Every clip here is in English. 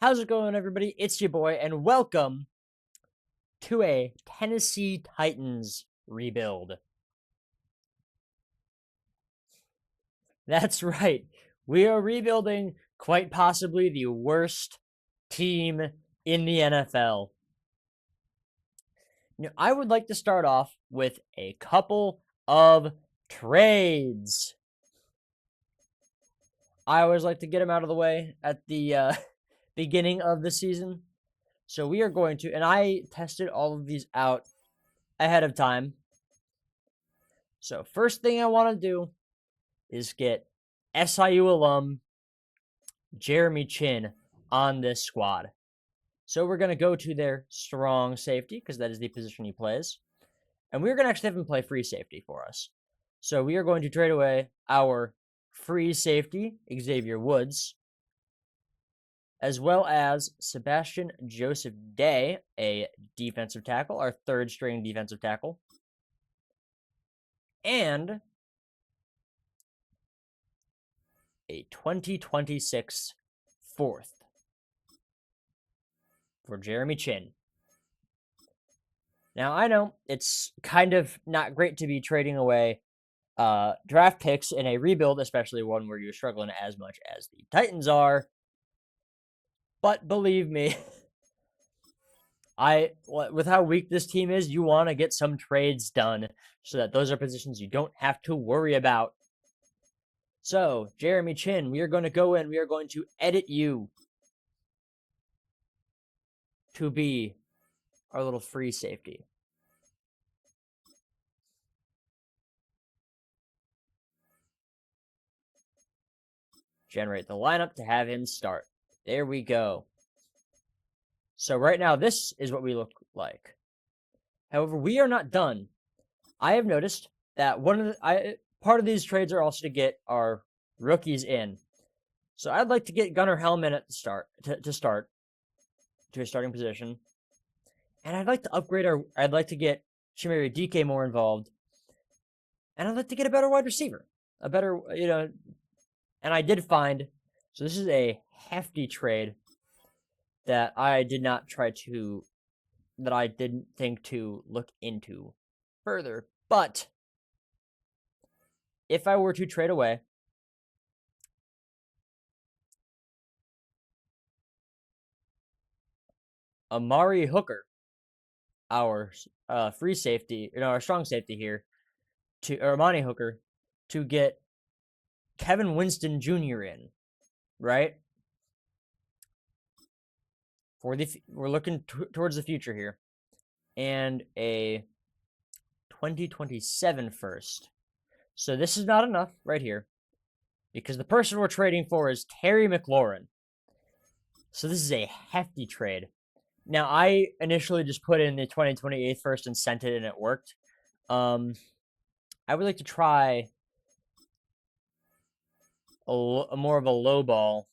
How's it going, everybody? It's your boy, and welcome to a Tennessee Titans rebuild. That's right. We are rebuilding quite possibly the worst team in the NFL. I would like to start off with a couple of trades. I always like to get them out of the way at the beginning of the season. So we are going to, and I tested all of these out ahead of time. So first thing I want to do is get SIU alum Jeremy Chin on this squad. So we're going to go to their strong safety because that is the position he plays. And we're going to actually have him play free safety for us. So we are going to trade away our free safety, Xavier Woods, as well as Sebastian Joseph Day, a defensive tackle, our third string defensive tackle. And a 2026 fourth for Jeremy Chin. Now, I know it's kind of not great to be trading away draft picks in a rebuild, especially one where you're struggling as much as the Titans are. But believe me, with how weak this team is, you want to get some trades done so that those are positions you don't have to worry about. So, Jeremy Chin, we are going to go in. We are going to edit you to be our little free safety. Generate the lineup to have him start. There we go. So right now, this is what we look like. However, we are not done. I have noticed that part of these trades are also to get our rookies in. So I'd like to get Gunnar Hellman at the start to start to a starting position, and I'd like to upgrade I'd like to get Chimere DK more involved, and I'd like to get a better wide receiver, a better And I did find, so this is a hefty trade that I didn't think to look into further. But if I were to trade away Amari Hooker, our free safety, our strong safety here, or Amani Hooker, to get Kevin Winston Jr. in, right? We're looking towards the future here, and a 2027 first. So this is not enough right here, because the person we're trading for is Terry McLaurin. So this is a hefty trade. Now, I initially just put in the 2028 first and sent it, and it worked. I would like to try a more of a low ball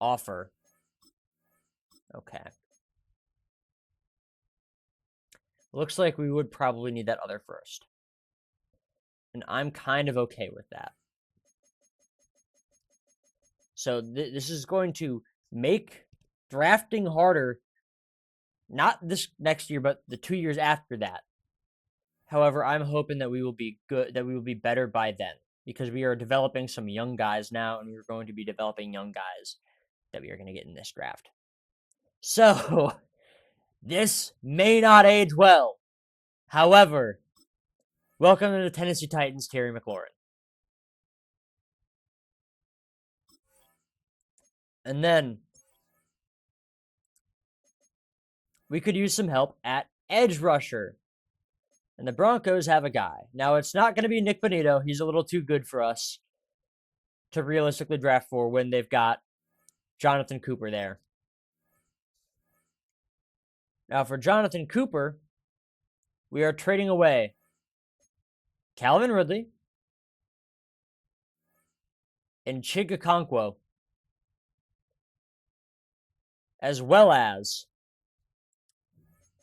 offer. Okay. Looks like we would probably need that other first. And I'm kind of okay with that. So this is going to make drafting harder, not this next year, but the 2 years after that. However, I'm hoping that we will be good, that we will be better by then, because we are developing some young guys now, and we're going to be developing young guys that we are going to get in this draft. So, this may not age well. However, welcome to the Tennessee Titans, Terry McLaurin. And then we could use some help at edge rusher. And the Broncos have a guy. Now, it's not going to be Nick Bonito. He's a little too good for us to realistically draft for when they've got Jonathan Cooper there. Now, for Jonathan Cooper, we are trading away Calvin Ridley and Chigakonkwo, as well as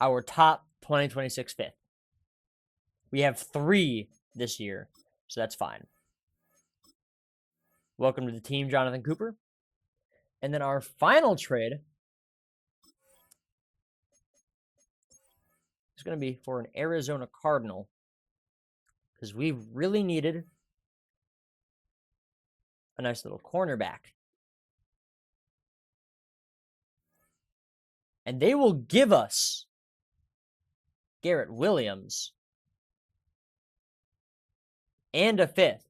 our top 2026 fifth. We have 3 this year, so that's fine. Welcome to the team, Jonathan Cooper. And then our final trade is going to be for an Arizona Cardinal, because we really needed a nice little cornerback. And they will give us Garrett Williams and a 5th.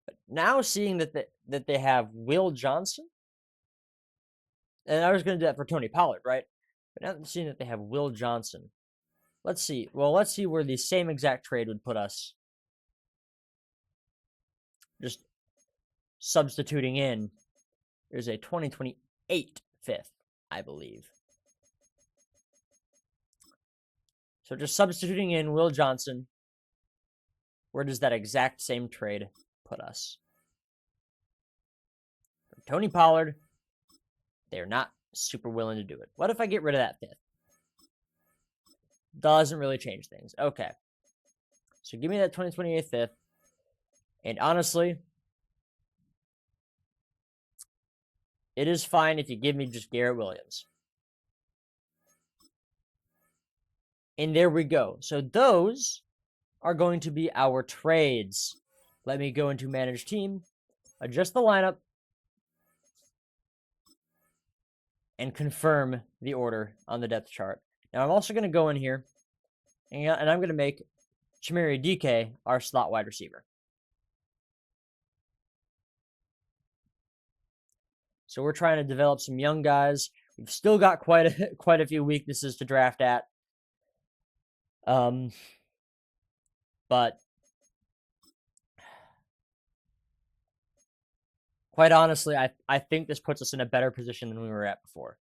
But now seeing that they have Will Johnson, and I was going to do that for Tony Pollard, right? But now seeing that they have Will Johnson, let's see. Well, let's see where the same exact trade would put us. Just substituting in, there's a 2028 5th, I believe. So just substituting in Will Johnson, where does that exact same trade put us? For Tony Pollard, they're not super willing to do it. What if I get rid of that 5th? Doesn't really change things. Okay. So give me that 2028 5th. And honestly, it is fine if you give me just Garrett Williams. And there we go. So those are going to be our trades. Let me go into Manage Team, adjust the lineup, and confirm the order on the depth chart. Now, I'm also going to go in here, and I'm going to make Chimere DK our slot wide receiver. So we're trying to develop some young guys. We've still got quite a few weaknesses to draft at. But quite honestly, I think this puts us in a better position than we were at before.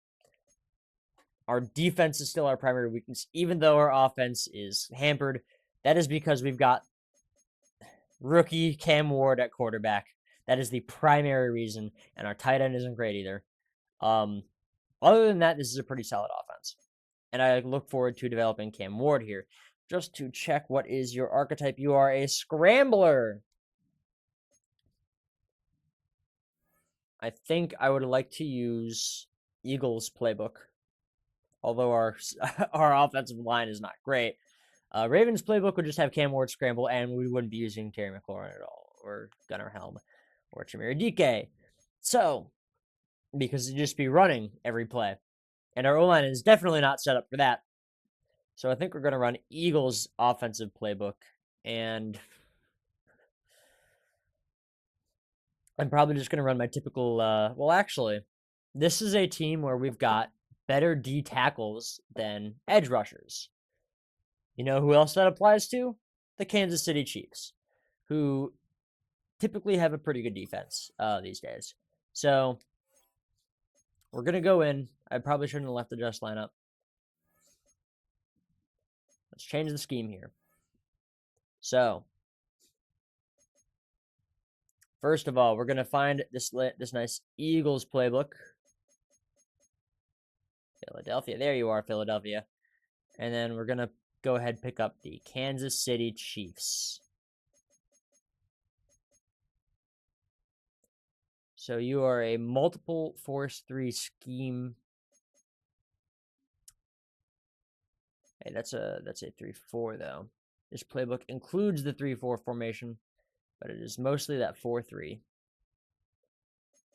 Our defense is still our primary weakness, even though our offense is hampered. That is because we've got rookie Cam Ward at quarterback. That is the primary reason, and our tight end isn't great either. Other than that, this is a pretty solid offense, and I look forward to developing Cam Ward here. Just to check, what is your archetype? You are a scrambler. I think I would like to use Eagles playbook, although our offensive line is not great. Ravens playbook would just have Cam Ward scramble, and we wouldn't be using Terry McLaurin at all, or Gunnar Helm, or Chimere DK. So, because it'd just be running every play. And our O-line is definitely not set up for that. So I think we're going to run Eagles offensive playbook. And I'm probably just going to run my typical, well, actually, this is a team where we've got better D tackles than edge rushers. You know who else that applies to? The Kansas City Chiefs, who typically have a pretty good defense these days. So we're going to go in. I probably shouldn't have left the just lineup. Let's change the scheme here. So first of all, we're going to find this nice Eagles playbook. Philadelphia. There you are, Philadelphia. And then we're going to go ahead and pick up the Kansas City Chiefs. So you are a multiple force 3 scheme. Hey, that's a 3-4 though. This playbook includes the 3-4 formation, but it is mostly that 4-3.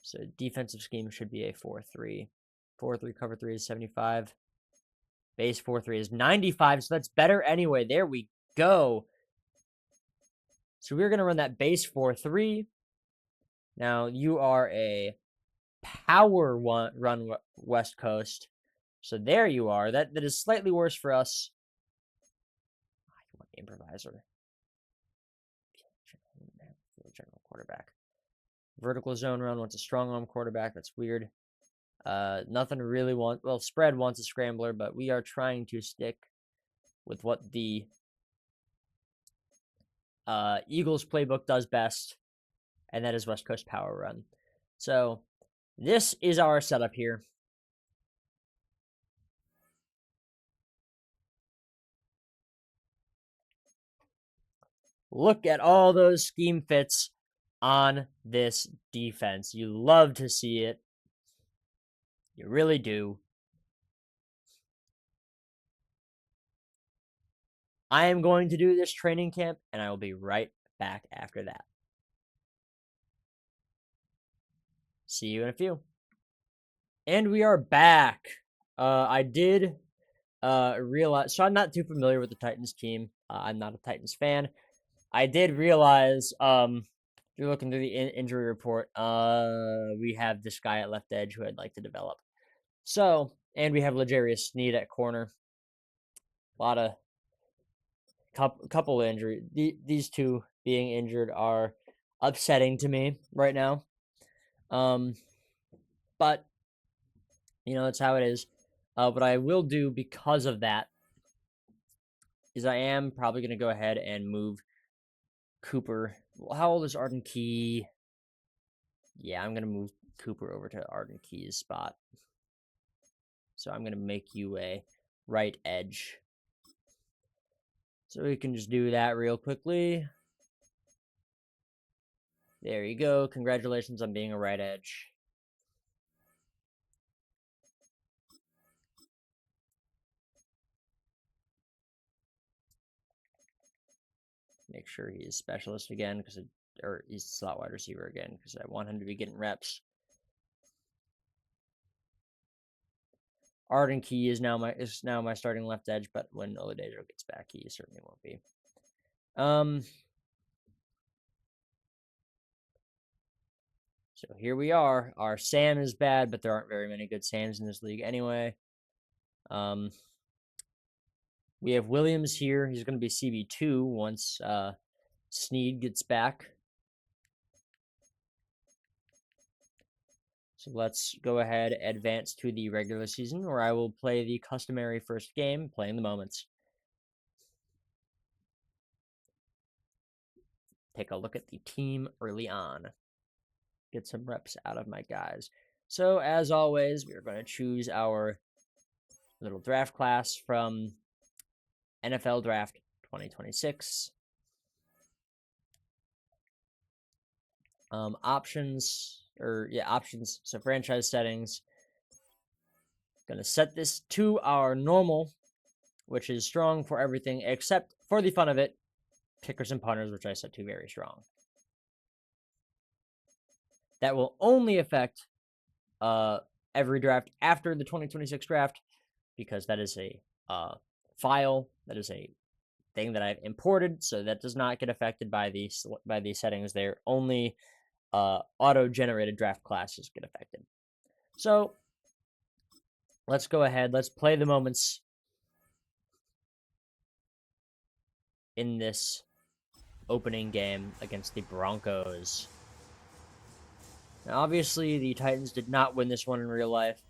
So defensive scheme should be a 4-3. 4-3 cover 3 is 75. Base 4-3 is 95, so that's better anyway. There we go. So we're going to run that base 4-3. Now, you are a power run West Coast. So there you are. That is slightly worse for us. I want improviser. General quarterback. Vertical zone run wants a strong arm quarterback. That's weird. Nothing really wants. Well, spread wants a scrambler, but we are trying to stick with what the Eagles playbook does best, and that is West Coast power run. So this is our setup here. Look at all those scheme fits on this defense. You love to see it. You really do. I am going to do this training camp, and I will be right back after that. See you in a few. And we are back. I did realize, so I'm not too familiar with the Titans team. I'm not a Titans fan. I did realize, if you're looking through the injury report, we have this guy at left edge who I'd like to develop. So, and we have L'Jarius Sneed at corner. A lot of couple injury. These two being injured are upsetting to me right now. But you know, that's how it is. What I will do because of that is I am probably going to go ahead and move Cooper. Well, how old is Arden Key? Yeah, I'm going to move Cooper over to Arden Key's spot. So I'm going to make you a right edge. So we can just do that real quickly. There you go. Congratulations on being a right edge. Make sure he's specialist again, or he's slot wide receiver again, because I want him to be getting reps. Arden Key is now my starting left edge, but when Oladejo gets back, he certainly won't be. So here we are. Our Sam is bad, but there aren't very many good Sams in this league anyway. We have Williams here. He's going to be CB2 once Sneed gets back. So let's go ahead and advance to the regular season, where I will play the customary first game, playing the moments. Take a look at the team early on. Get some reps out of my guys. So as always, we're going to choose our little draft class from NFL Draft 2026. Options. So franchise settings. Going to set this to our normal, which is strong for everything except, for the fun of it, kickers and punters, which I set to very strong. That will only affect every draft after the 2026 draft, because that is a file, that is a thing that I've imported, so that does not get affected by the settings there. Only auto-generated draft classes get affected. So let's go ahead. Let's play the moments in this opening game against the Broncos. Now, obviously, the Titans did not win this one in real life,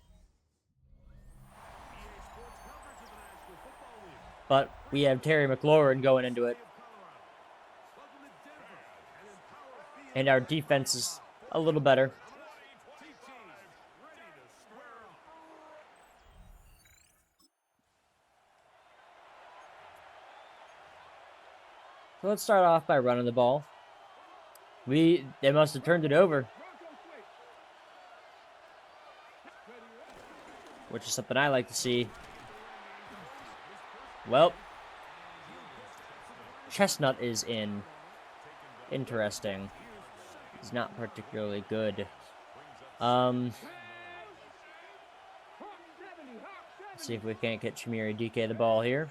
but we have Terry McLaurin going into it. And our defense is a little better. So let's start off by running the ball. They must have turned it over, which is something I like to see. Well, Chestnut is in. Interesting. He's not particularly good. Let's see if we can't get Chimere DK the ball here.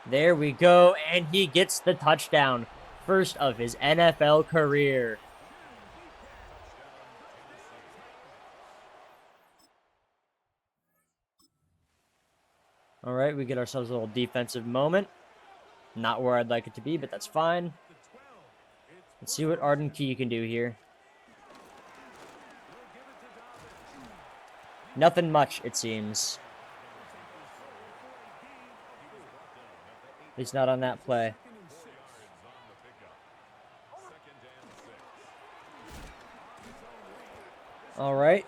There we go, and he gets the touchdown. First of his NFL career. All right, we get ourselves a little defensive moment. Not where I'd like it to be, but that's fine. Let's see what Arden Key can do here. Nothing much, it seems. At least not on that play. All right.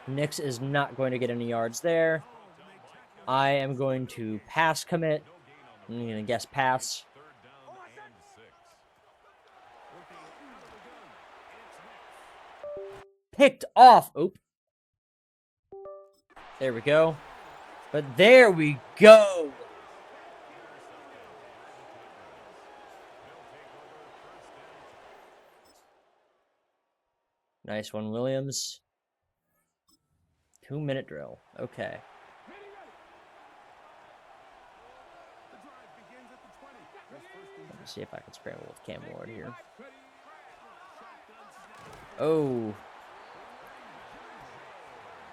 Nix is not going to get any yards there. I am going to pass commit I'm gonna guess pass. Picked off. Oop. There we go. But there we go. Nice one, Williams. 2-minute drill. Okay. Let me see if I can scramble with Cam Ward here. Oh.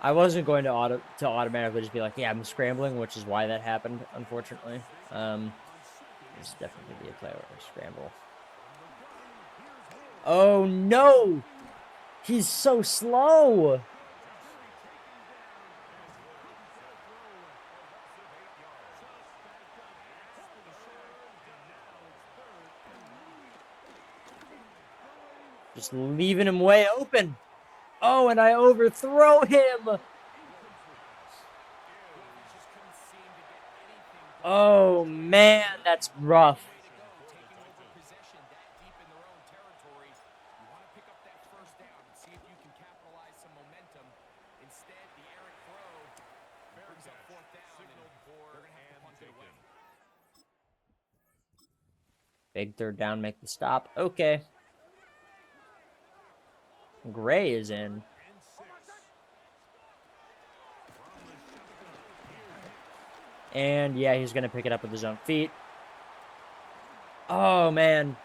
I wasn't going to automatically just be like, yeah, I'm scrambling, which is why that happened, unfortunately. This is definitely going to be a play or a scramble. Oh, no! He's so slow! Just leaving him way open. Oh, and I overthrow him! Oh, man, that's rough. Big third down, make the stop. Okay. Gray is in. And yeah, he's going to pick it up with his own feet. Oh, man.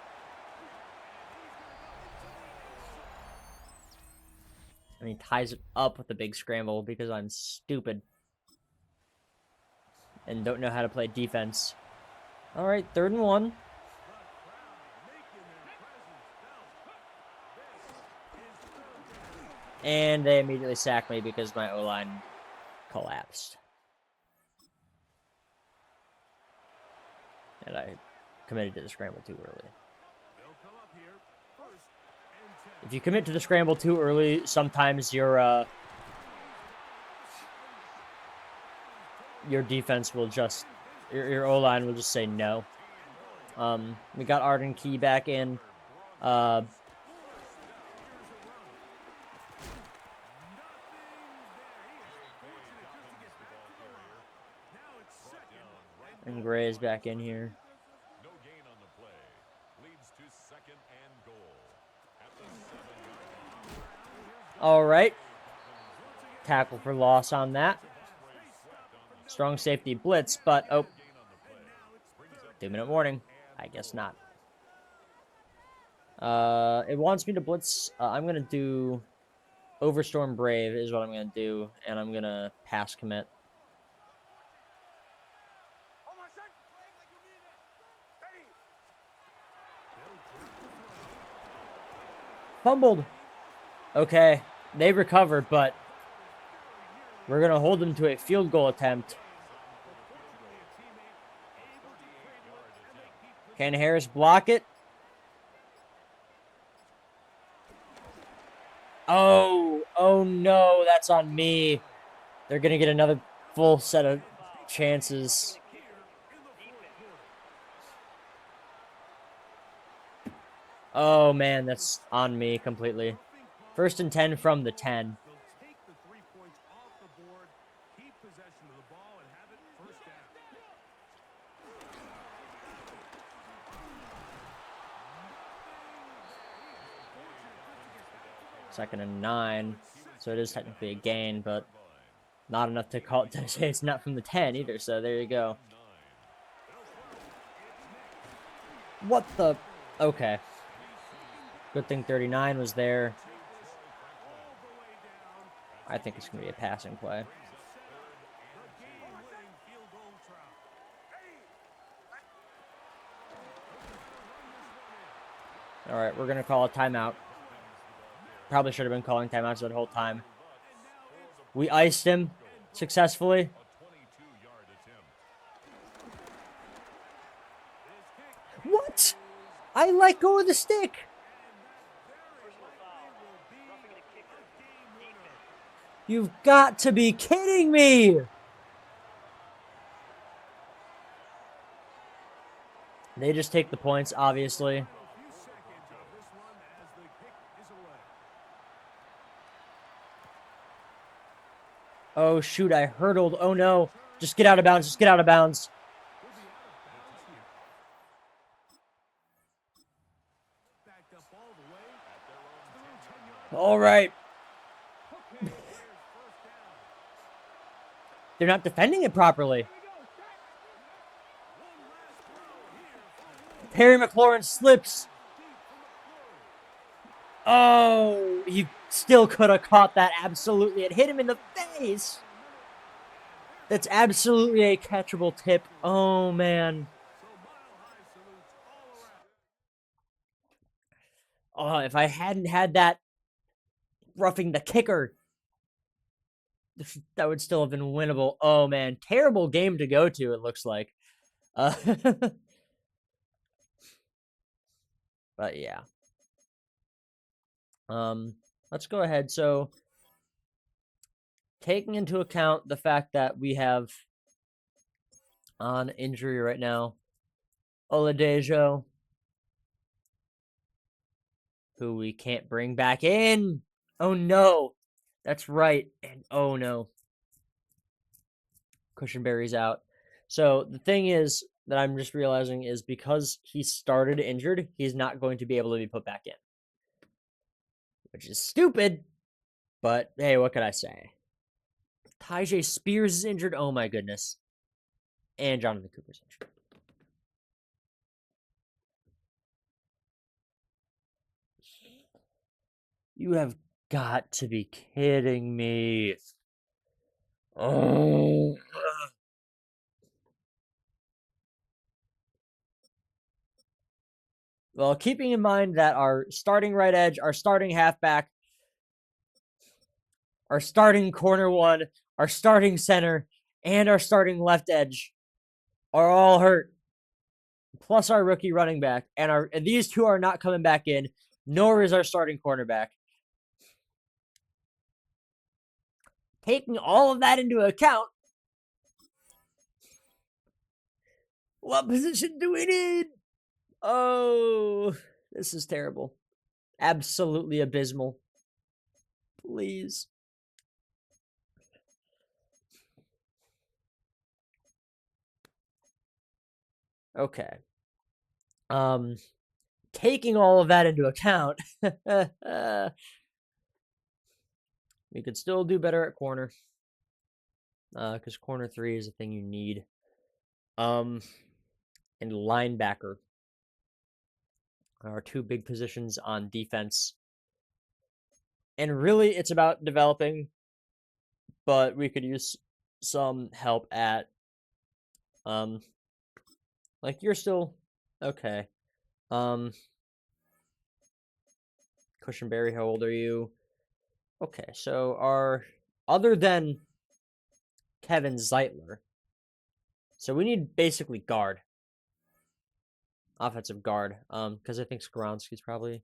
And he ties it up with a big scramble because I'm stupid. And don't know how to play defense. All right, 3rd and 1. And they immediately sack me because my O-line collapsed. And I committed to the scramble too early. If you commit to the scramble too early, sometimes your defense will just, your O-line will just say no. We got Arden Key back in. And Gray is back in here. No gain on the play. Leads to 2nd and goal. At the 7-yard line. All right. Tackle for loss on that. Strong safety blitz, but oh. 2-minute warning. I guess not. It wants me to blitz. I'm going to do Overstorm Brave is what I'm going to do. And I'm going to pass commit. Fumbled. Okay. They recovered, but we're going to hold them to a field goal attempt. Can Harris block it? Oh no, that's on me. They're going to get another full set of chances. Oh man, that's on me completely. 1st and 10 from the 10. Second and 9. So it is technically a gain, but not enough to call it to say it's not from the 10 either. So there you go. What the? Okay. Good thing 39 was there. I think it's going to be a passing play. All right, we're going to call a timeout. Probably should have been calling timeouts that whole time. We iced him successfully. What? I let go of the stick. You've got to be kidding me. They just take the points, obviously. Oh, shoot, I hurdled. Oh, no. Just get out of bounds. Just get out of bounds. All right. They're not defending it properly. Terry McLaurin slips. Oh, he still could have caught that. Absolutely. It hit him in the face. That's absolutely a catchable tip. Oh, man. Oh, if I hadn't had that roughing the kicker, that would still have been winnable. Oh, man. Terrible game to go to, it looks like. But yeah. Let's go ahead. So, taking into account the fact that we have on injury right now, Oladejo, who we can't bring back in. Oh no, that's right. And oh no, Cushionberry's out. So the thing is that I'm just realizing is because he started injured, he's not going to be able to be put back in, which is stupid. But hey, what could I say? Tyjae Spears is injured. Oh my goodness, and Jonathan Cooper's injured. You have got to be kidding me. Oh. Well, keeping in mind that our starting right edge, our starting halfback, our starting corner one, our starting center, and our starting left edge are all hurt. Plus our rookie running back. And these two are not coming back in, nor is our starting cornerback. Taking all of that into account, what position do we need? Oh, this is terrible. Absolutely abysmal. Please. Okay. Taking all of that into account, we could still do better at corner. Because corner 3 is a thing you need. And linebacker are two big positions on defense. And really, it's about developing, but we could use some help at, like you're still okay. Cushionberry, how old are you? Okay, so other than Kevin Zeitler, so we need basically guard, offensive guard. Because I think Skoronski's probably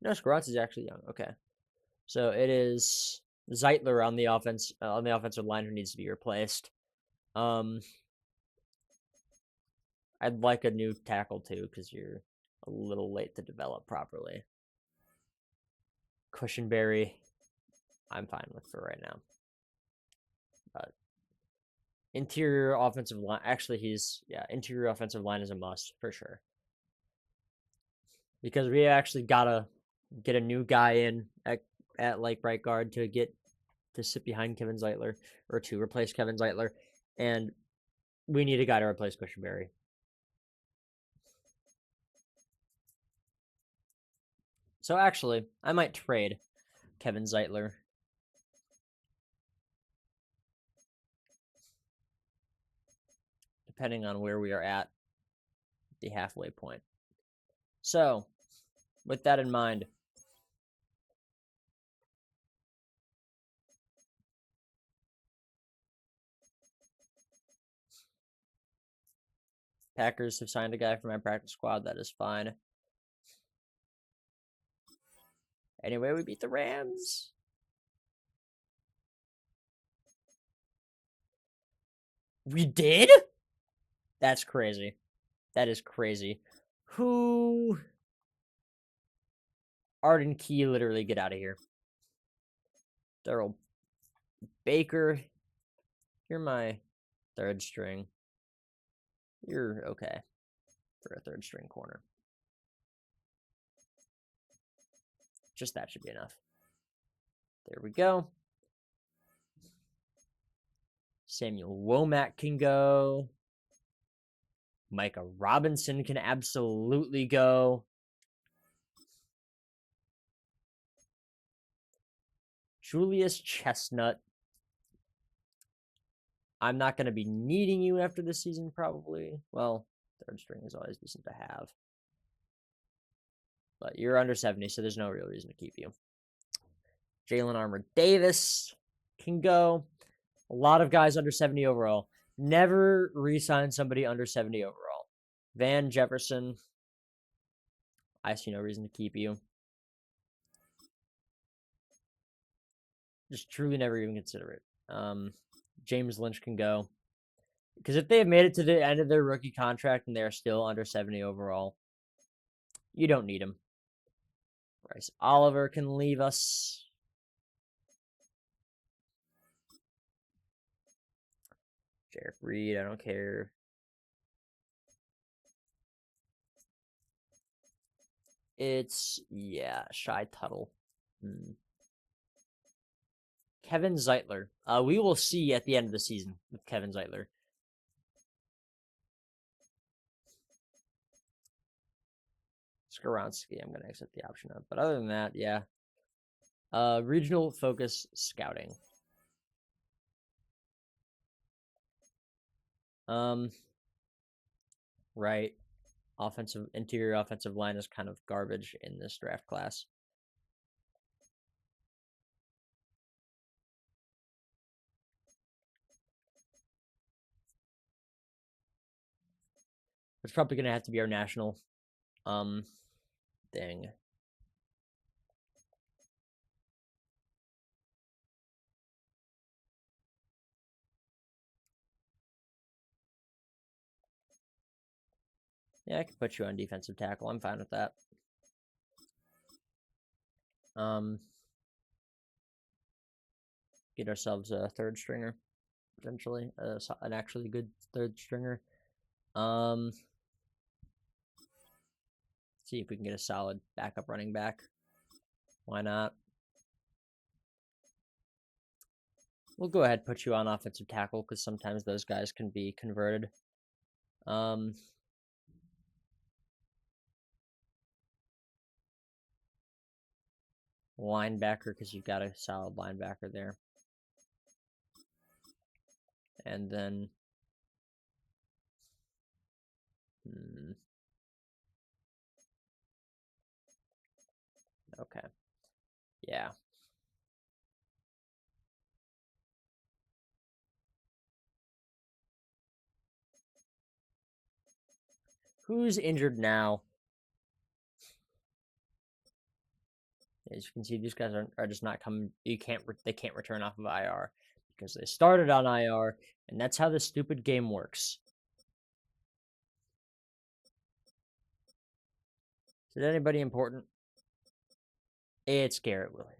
no, Skoronski's actually young. Okay, so it is Zeitler on the offensive line who needs to be replaced. I'd like a new tackle too because you're a little late to develop properly. Cushionberry, I'm fine with for right now. But interior offensive line, actually, interior offensive line is a must for sure. Because we actually gotta get a new guy in at like right guard to sit behind Kevin Zeitler or to replace Kevin Zeitler, and we need a guy to replace Cushionberry. So actually, I might trade Kevin Zeitler. Depending on where we are at the halfway point. So, with that in mind, Packers have signed a guy for my practice squad. That is fine. Anyway, we beat the Rams. We did? That's crazy. That is crazy. Who? Arden Key, literally get out of here. Daryl Baker, you're my third string. You're okay for a third string corner. Just that should be enough. There we go. Samuel Womack can go. Micah Robinson can absolutely go. Julius Chestnut. I'm not going to be needing you after this season, probably. Well, third string is always decent to have. But you're under 70, so there's no real reason to keep you. Jalen Armour Davis can go. A lot of guys under 70 overall. Never re-sign somebody under 70 overall. Van Jefferson. I see no reason to keep you. Just truly never even consider it. James Lynch can go. Because if they have made it to the end of their rookie contract and they're still under 70 overall, you don't need him. Bryce Oliver can leave us. Jarek Reed, I don't care. It's, yeah, Shy Tuttle. Kevin Zeitler. We will see at the end of the season with Kevin Zeitler. Skaronski, I'm going to accept the option of. But other than that, yeah. Regional focus scouting. Right. Interior offensive line is kind of garbage in this draft class. It's probably going to have to be our national thing. Yeah, I can put you on defensive tackle. I'm fine with that. Get ourselves a third stringer, potentially, an actually good third stringer. See if we can get a solid backup running back. Why not? We'll go ahead and put you on offensive tackle because sometimes those guys can be converted. Linebacker because you've got a solid linebacker there. And then okay. Yeah. Who's injured now? As you can see, these guys are just not coming. They can't return off of IR because they started on IR, and that's how this stupid game works. Is it anybody important? It's Garrett Williams.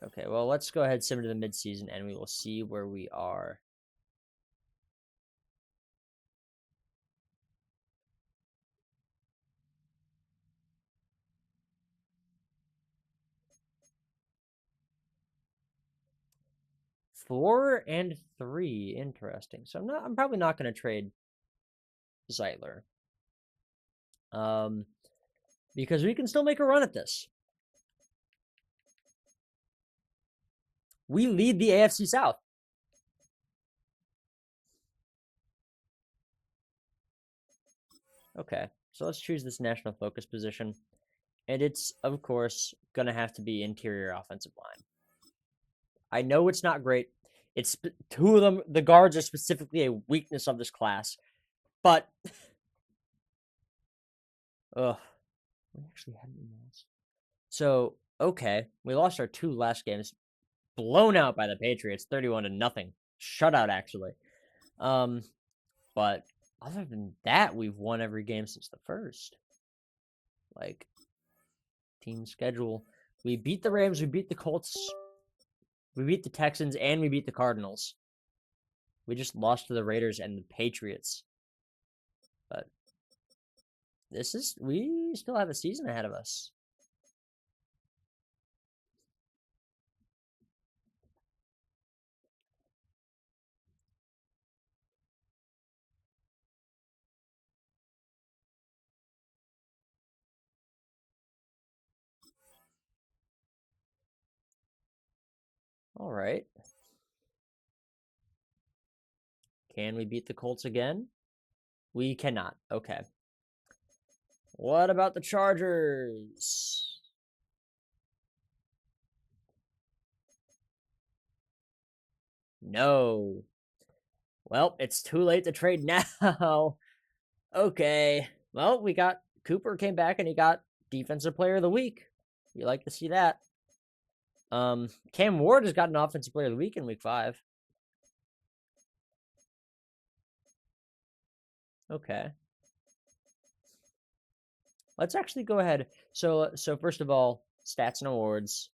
Okay, well, let's go ahead and sim to the midseason, and we will see where we are. Four and 3, interesting. So I'm probably not going to trade Zeitler, because we can still make a run at this. We lead the AFC South. Okay, so let's choose this national focus position. And it's, of course, going to have to be interior offensive line. I know it's not great. It's two of them. The guards are specifically a weakness of this class. But, ugh. We actually had an emails. So, Okay, we lost our 2 last games, blown out by the Patriots, 31-0. Shutout, actually. But other than that, we've won every game since the first. Like, team schedule. We beat the Rams, we beat the Colts, we beat the Texans, and we beat the Cardinals. We just lost to the Raiders and the Patriots. But we still have a season ahead of us. All right. Can we beat the Colts again? We cannot. Okay. What about the Chargers? No. Well, it's too late to trade now. Okay. Well, we got Cooper came back and he got Defensive Player of the Week. You like to see that. Cam Ward has got an Offensive Player of the Week in Week 5. Okay. Let's actually go ahead. So first of all, stats and awards.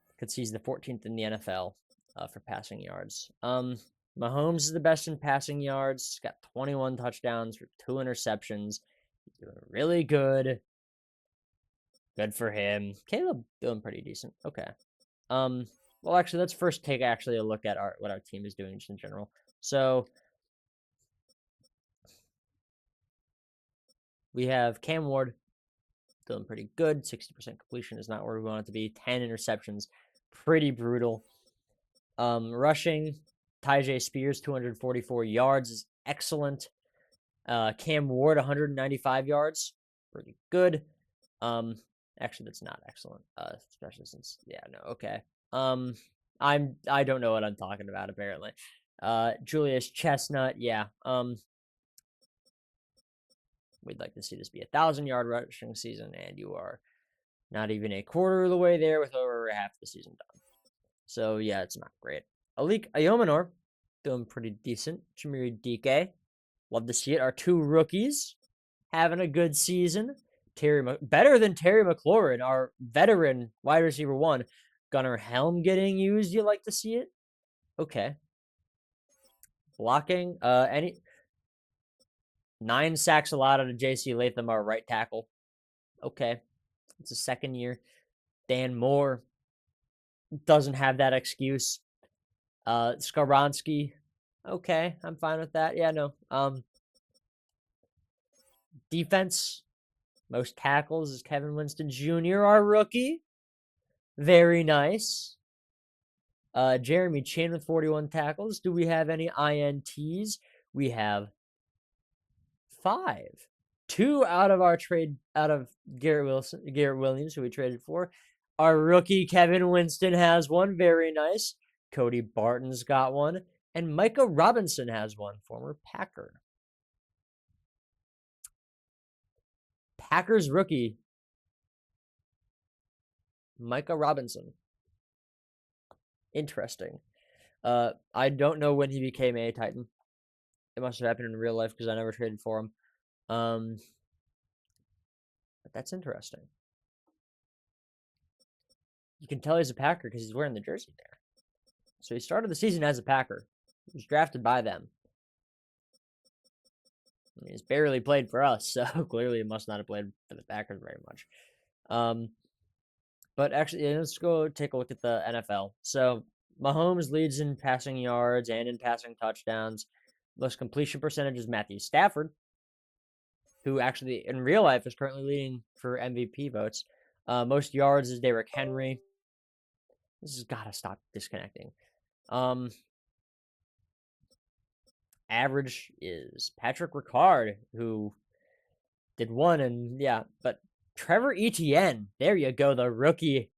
Because he's the 14th in the NFL for passing yards. Mahomes is the best in passing yards. He's got 21 touchdowns for 2 interceptions. He's doing really good. Good for him. Caleb doing pretty decent. Okay. Well, actually, let's first take a look at what our team is doing just in general. So we have Cam Ward doing pretty good. 60% completion is not where we want it to be. 10 interceptions, pretty brutal. Rushing, Tyjae Spears 244 yards is excellent. Cam Ward 195 yards, pretty good. Actually, that's not excellent. Especially since okay. I don't know what I'm talking about apparently. Julius Chestnut, yeah. We'd like to see this be a 1,000-yard rushing season, and you are not even a quarter of the way there with over half the season done. So yeah, it's not great. Alik Ayomanor doing pretty decent. Chamiri Dike, love to see it. Our 2 rookies having a good season. Better than Terry McLaurin, our veteran wide receiver 1. Gunnar Helm getting used. You like to see it? Okay. Blocking. 9 sacks allowed to J.C. Latham, our right tackle. Okay. It's a second year. Dan Moore doesn't have that excuse. Skaronski. Okay, I'm fine with that. Yeah, no. Defense. Most tackles is Kevin Winston Jr., our rookie. Very nice. Jeremy Chin with 41 tackles. Do we have any INTs? We have 5. 2 out of Garrett Williams, who we traded for. Our rookie Kevin Winston has one. Very nice. Cody Barton's got one. And Micah Robinson has one, former Packer. Packers rookie, Micah Robinson. Interesting. I don't know when he became a Titan. It must have happened in real life because I never traded for him. But that's interesting. You can tell he's a Packer because he's wearing the jersey there. So he started the season as a Packer. He was drafted by them. I mean, he's barely played for us, so clearly he must not have played for the Packers very much. But actually, let's go take a look at the NFL. So Mahomes leads in passing yards and in passing touchdowns. Most completion percentage is Matthew Stafford, who actually in real life is currently leading for MVP votes. Most yards is Derrick Henry. This has got to stop disconnecting. Average is Patrick Ricard, who did 1, and yeah, but Trevor Etienne, there you go, the rookie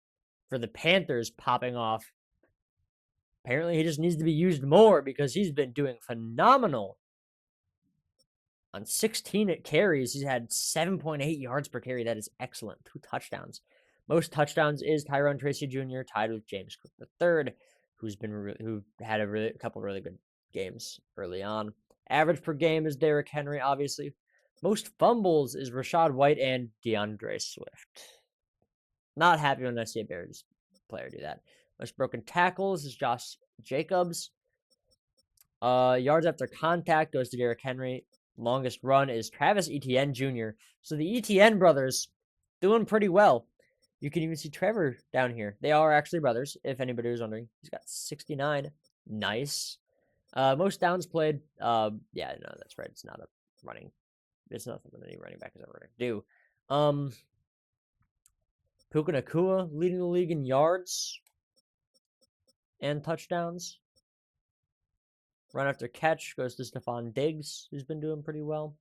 for the Panthers popping off. Apparently, he just needs to be used more because he's been doing phenomenal. On 16 carries, he's had 7.8 yards per carry. That is excellent. 2 touchdowns. Most touchdowns is Tyrone Tracy Jr., tied with James Cook III, who had a couple really good games early on. Average per game is Derrick Henry, obviously. Most fumbles is Rashad White and DeAndre Swift. Not happy when I see a Bears player do that. Most broken tackles is Josh Jacobs. Yards after contact goes to Derrick Henry. Longest run is Travis Etienne Jr. So the Etienne brothers doing pretty well. You can even see Trevor down here. They are actually brothers, if anybody was wondering. He's got 69. Nice. Most downs played. Yeah, no, that's right. It's not a running. It's not something any running back is ever going to do. Puka Nacua leading the league in yards and touchdowns. Run after catch goes to Stephon Diggs, who's been doing pretty well.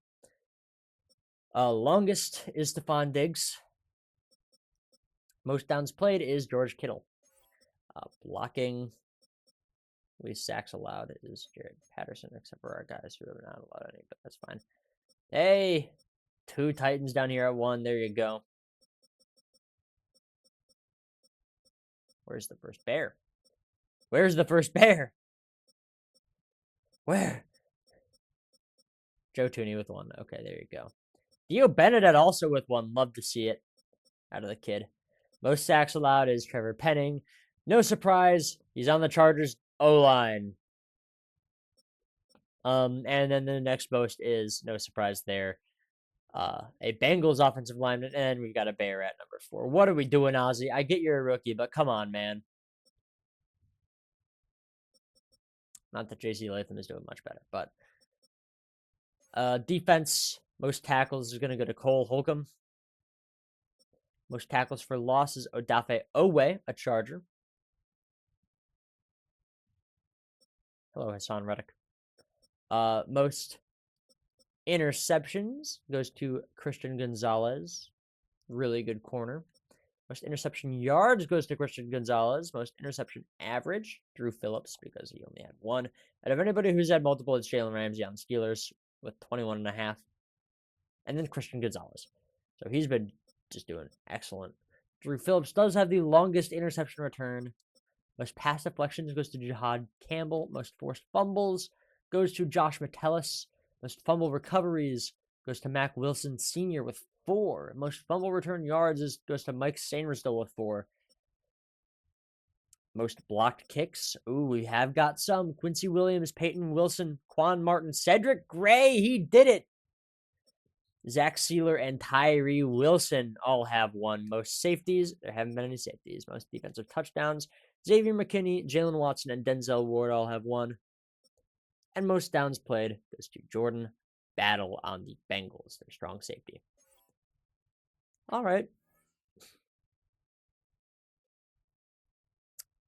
Longest is Stephon Diggs. Most downs played is George Kittle. Blocking, at least sacks allowed, is Jared Patterson, except for our guys who have not allowed any, but that's fine. Hey, 2 Titans down here at 1. There you go. Where's the first bear? Where's the first bear? Where? Joe Tooney with 1. Okay, there you go. Theo Benedett also with 1. Love to see it out of the kid. Most sacks allowed is Trevor Penning. No surprise, he's on the Chargers O-line. And then the next most is, no surprise there, a Bengals offensive lineman, and we've got a Bear at number 4. What are we doing, Ozzy? I get you're a rookie, but come on, man. Not that J.C. Latham is doing much better, but defense, most tackles is going to go to Cole Holcomb. Most tackles for loss is Odafe Owe, a Charger. Hello, Hassan Reddick. Most interceptions goes to Christian Gonzalez. Really good corner. Most interception yards goes to Christian Gonzalez. Most interception average, Drew Phillips, because he only had 1. Out of anybody who's had multiple, it's Jalen Ramsey on the Steelers with 21.5. And then Christian Gonzalez. So he's been just doing excellent. Drew Phillips does have the longest interception return. Most pass deflections goes to Jihad Campbell. Most forced fumbles goes to Josh Metellus. Most fumble recoveries goes to Mac Wilson Sr. with 4. Most fumble return yards goes to Mike Sainristil with 4. Most blocked kicks. Ooh, we have got some. Quincy Williams, Peyton Wilson, Quan Martin, Cedric Gray. He did it. Zach Sealer and Tyree Wilson all have 1. Most safeties. There haven't been any safeties. Most defensive touchdowns. Xavier McKinney, Jalen Watson, and Denzel Ward all have 1. And most downs played goes to Jordan Battle on the Bengals, their strong safety. All right.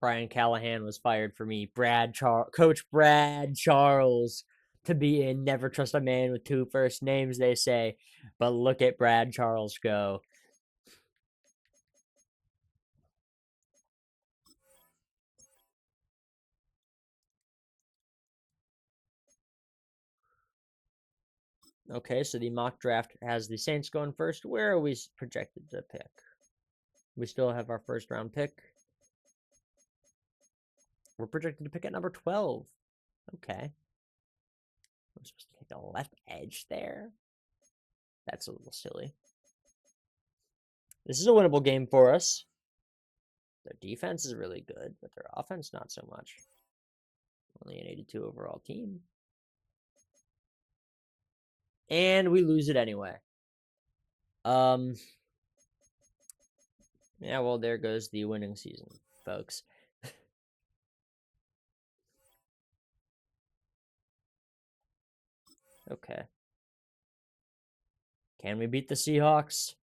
Brian Callahan was fired for me. Coach Brad Charles to be in. Never trust a man with 2 first names, they say. But look at Brad Charles go. Okay, so the mock draft has the Saints going first. Where are we projected to pick? We still have our first round pick. We're projected to pick at number 12. Okay. I'm supposed to take a left edge there. That's a little silly. This is a winnable game for us. Their defense is really good, but their offense not so much. Only an 82 overall team. And we lose it anyway. Yeah, well, there goes the winning season, folks. Okay. Can we beat the Seahawks?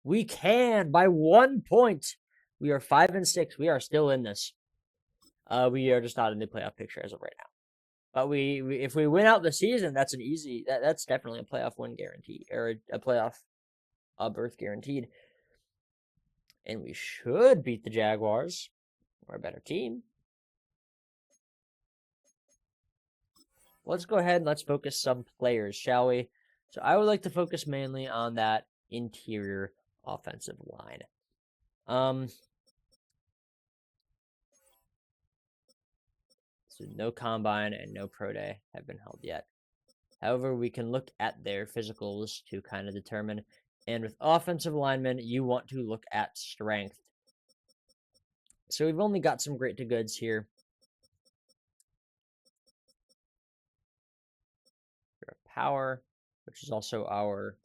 We can by 1 point. We are 5-6. We are still in this. We are just not in the playoff picture as of right now. But we if we win out the season, that's an easy. That's definitely a playoff win guarantee or a playoff berth guaranteed. And we should beat the Jaguars. We're a better team. Let's go ahead and let's focus some players, shall we? So I would like to focus mainly on that interior offensive line. So no combine and no pro day have been held yet. However, we can look at their physicals to kind of determine. And with offensive linemen, you want to look at strength. So we've only got some great to goods here. Power, which is also our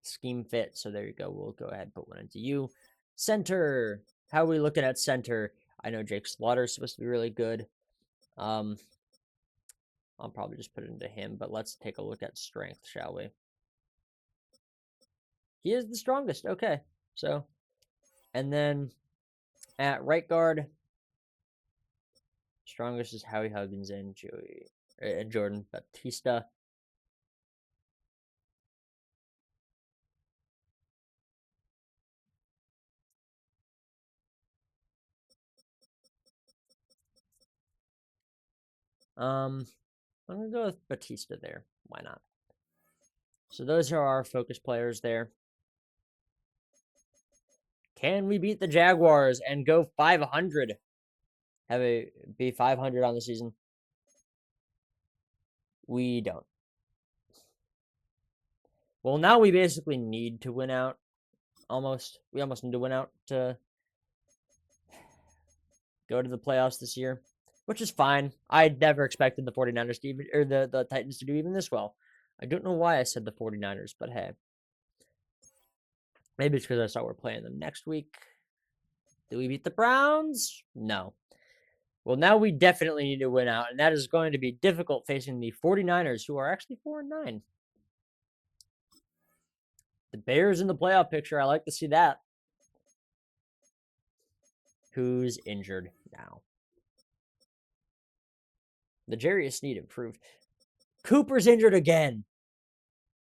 scheme fit. So there you go. We'll go ahead and put one into you. Center. How are we looking at center? I know Jake Slaughter is supposed to be really good. I'll probably just put it into him, but let's take a look at strength, shall we? He is the strongest. Okay. So, and then at right guard, strongest is Howie Huggins and Jordan Batista. I'm gonna go with Batista there. Why not? So those are our focus players there. Can we beat the Jaguars and go 500? Be 500 on the season? We don't. Well, now we basically need to win out. We almost need to win out to go to the playoffs this year, which is fine. I never expected the 49ers to even, or the Titans to do even this well. I don't know why I said the 49ers, but hey. Maybe it's because I saw we're playing them next week. Do we beat the Browns? No. Well, now we definitely need to win out, and that is going to be difficult facing the 49ers, who are actually 4-9. The Bears in the playoff picture. I like to see that. Who's injured now? The Jarius Sneed improved. Cooper's injured again.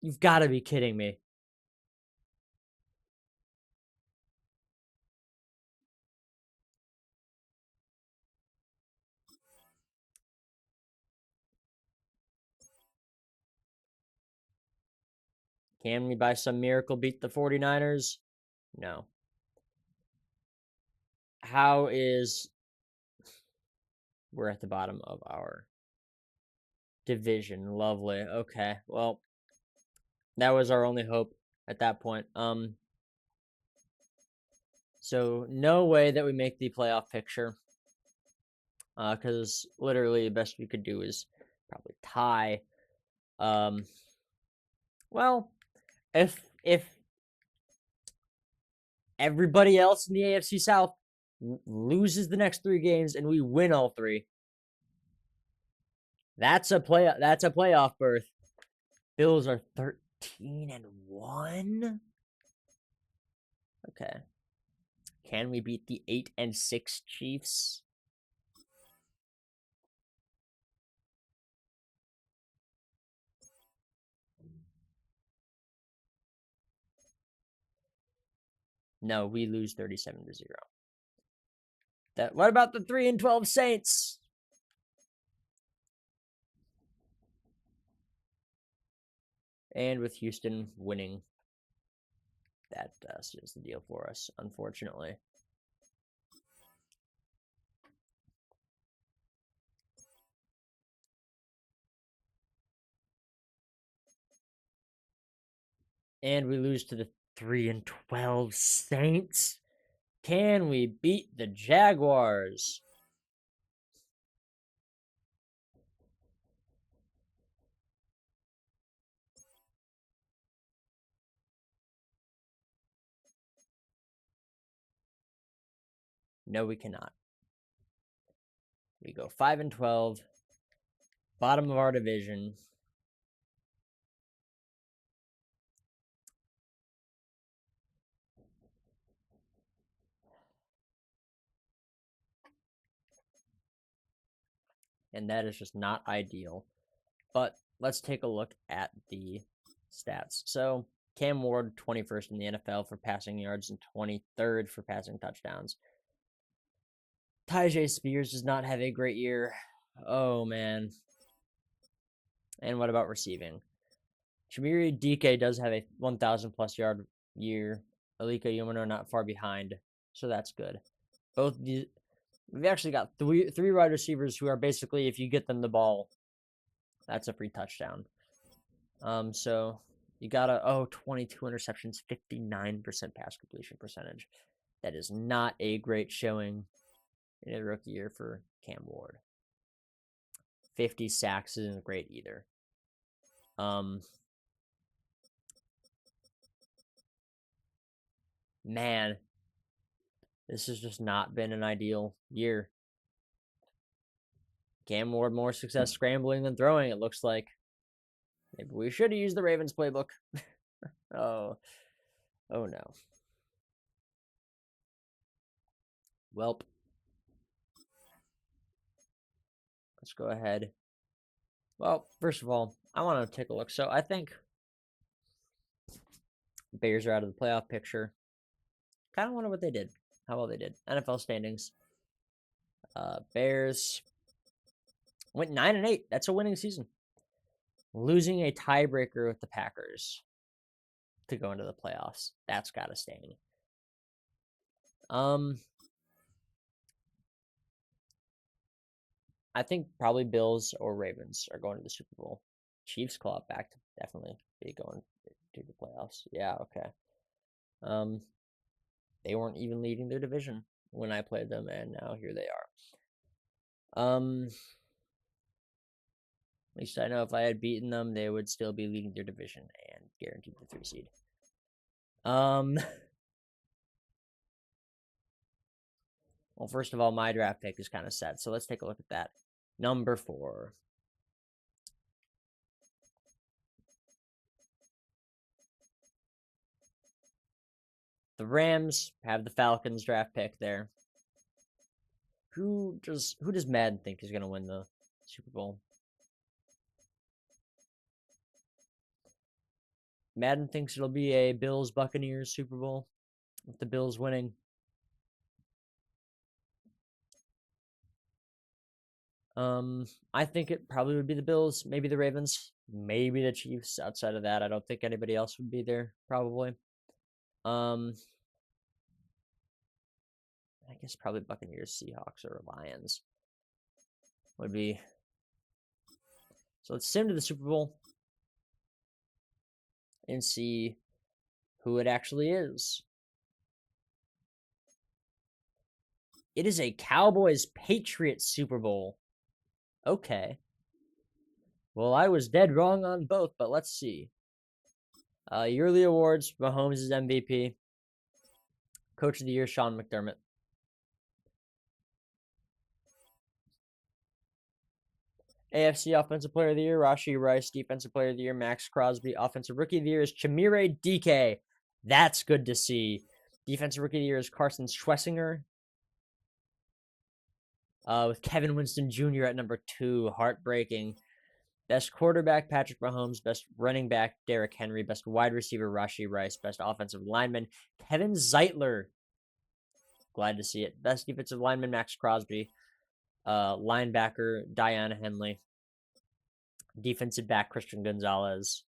You've got to be kidding me. Can we, by some miracle, beat the 49ers? No. How is... We're at the bottom of our division. Lovely. Okay. Well, that was our only hope at that point. So no way that we make the playoff picture. Because literally the best we could do is probably tie. Well, if everybody else in the AFC South loses the next 3 games and we win all 3, that's a playoff berth. Bills are 13-1. Okay. Can we beat the 8-6 Chiefs? No, we lose 37-0. What about the 3-12 Saints? And with Houston winning, that seals the deal for us, unfortunately. And we lose to the 3-12 Saints. Can we beat the Jaguars? No, we cannot. We go 5-12, bottom of our division. And that is just not ideal. But let's take a look at the stats. So Cam Ward, 21st in the NFL for passing yards and 23rd for passing touchdowns. Tyjae Spears does not have a great year. Oh, man. And what about receiving? Chimere DK does have a 1,000 plus yard year. Alika Yumano not far behind, so that's good. Both these, we've actually got three wide receivers who are basically, if you get them the ball, that's a free touchdown. So you got 22 interceptions, 59% pass completion percentage. That is not a great showing in a rookie year for Cam Ward. 50 sacks isn't great either. Man, this has just not been an ideal year. Cam Ward more success scrambling than throwing, it looks like. Maybe we should have used the Ravens playbook. Oh no. Welp. Let's go ahead. Well, first of all, I want to take a look. So I think Bears are out of the playoff picture. Kind of wonder what they did. How well they did. NFL standings. Bears went 9-8. That's a winning season. Losing a tiebreaker with the Packers to go into the playoffs. That's gotta sting. I think probably Bills or Ravens are going to the Super Bowl. Chiefs claw back to definitely be going to the playoffs. Yeah, okay. They weren't even leading their division when I played them, and now here they are. At least I know if I had beaten them, they would still be leading their division and guaranteed the 3 seed. Well, first of all, my draft pick is kind of set, so let's take a look at that. Number 4. The Rams have the Falcons draft pick there. Who does Madden think is going to win the Super Bowl? Madden thinks it'll be a Bills Buccaneers Super Bowl with the Bills winning. I think it probably would be the Bills, maybe the Ravens, maybe the Chiefs. Outside of that, I don't think anybody else would be there, probably. I guess probably Buccaneers, Seahawks, or Lions would be. So let's sim to the Super Bowl and see who it actually is. It is a Cowboys-Patriots Super Bowl. Okay. Well, I was dead wrong on both, but let's see. Yearly awards, Mahomes is MVP. Coach of the Year, Sean McDermott. AFC Offensive Player of the Year, Rashee Rice. Defensive Player of the Year, Max Crosby. Offensive Rookie of the Year is Chimere DK. That's good to see. Defensive Rookie of the Year is Carson Schwessinger. With Kevin Winston Jr. at number 2. Heartbreaking. Best quarterback, Patrick Mahomes. Best running back, Derrick Henry. Best wide receiver, Rashee Rice. Best offensive lineman, Kevin Zeitler. Glad to see it. Best defensive lineman, Max Crosby. Linebacker, Diana Henley. Defensive back, Christian Gonzalez.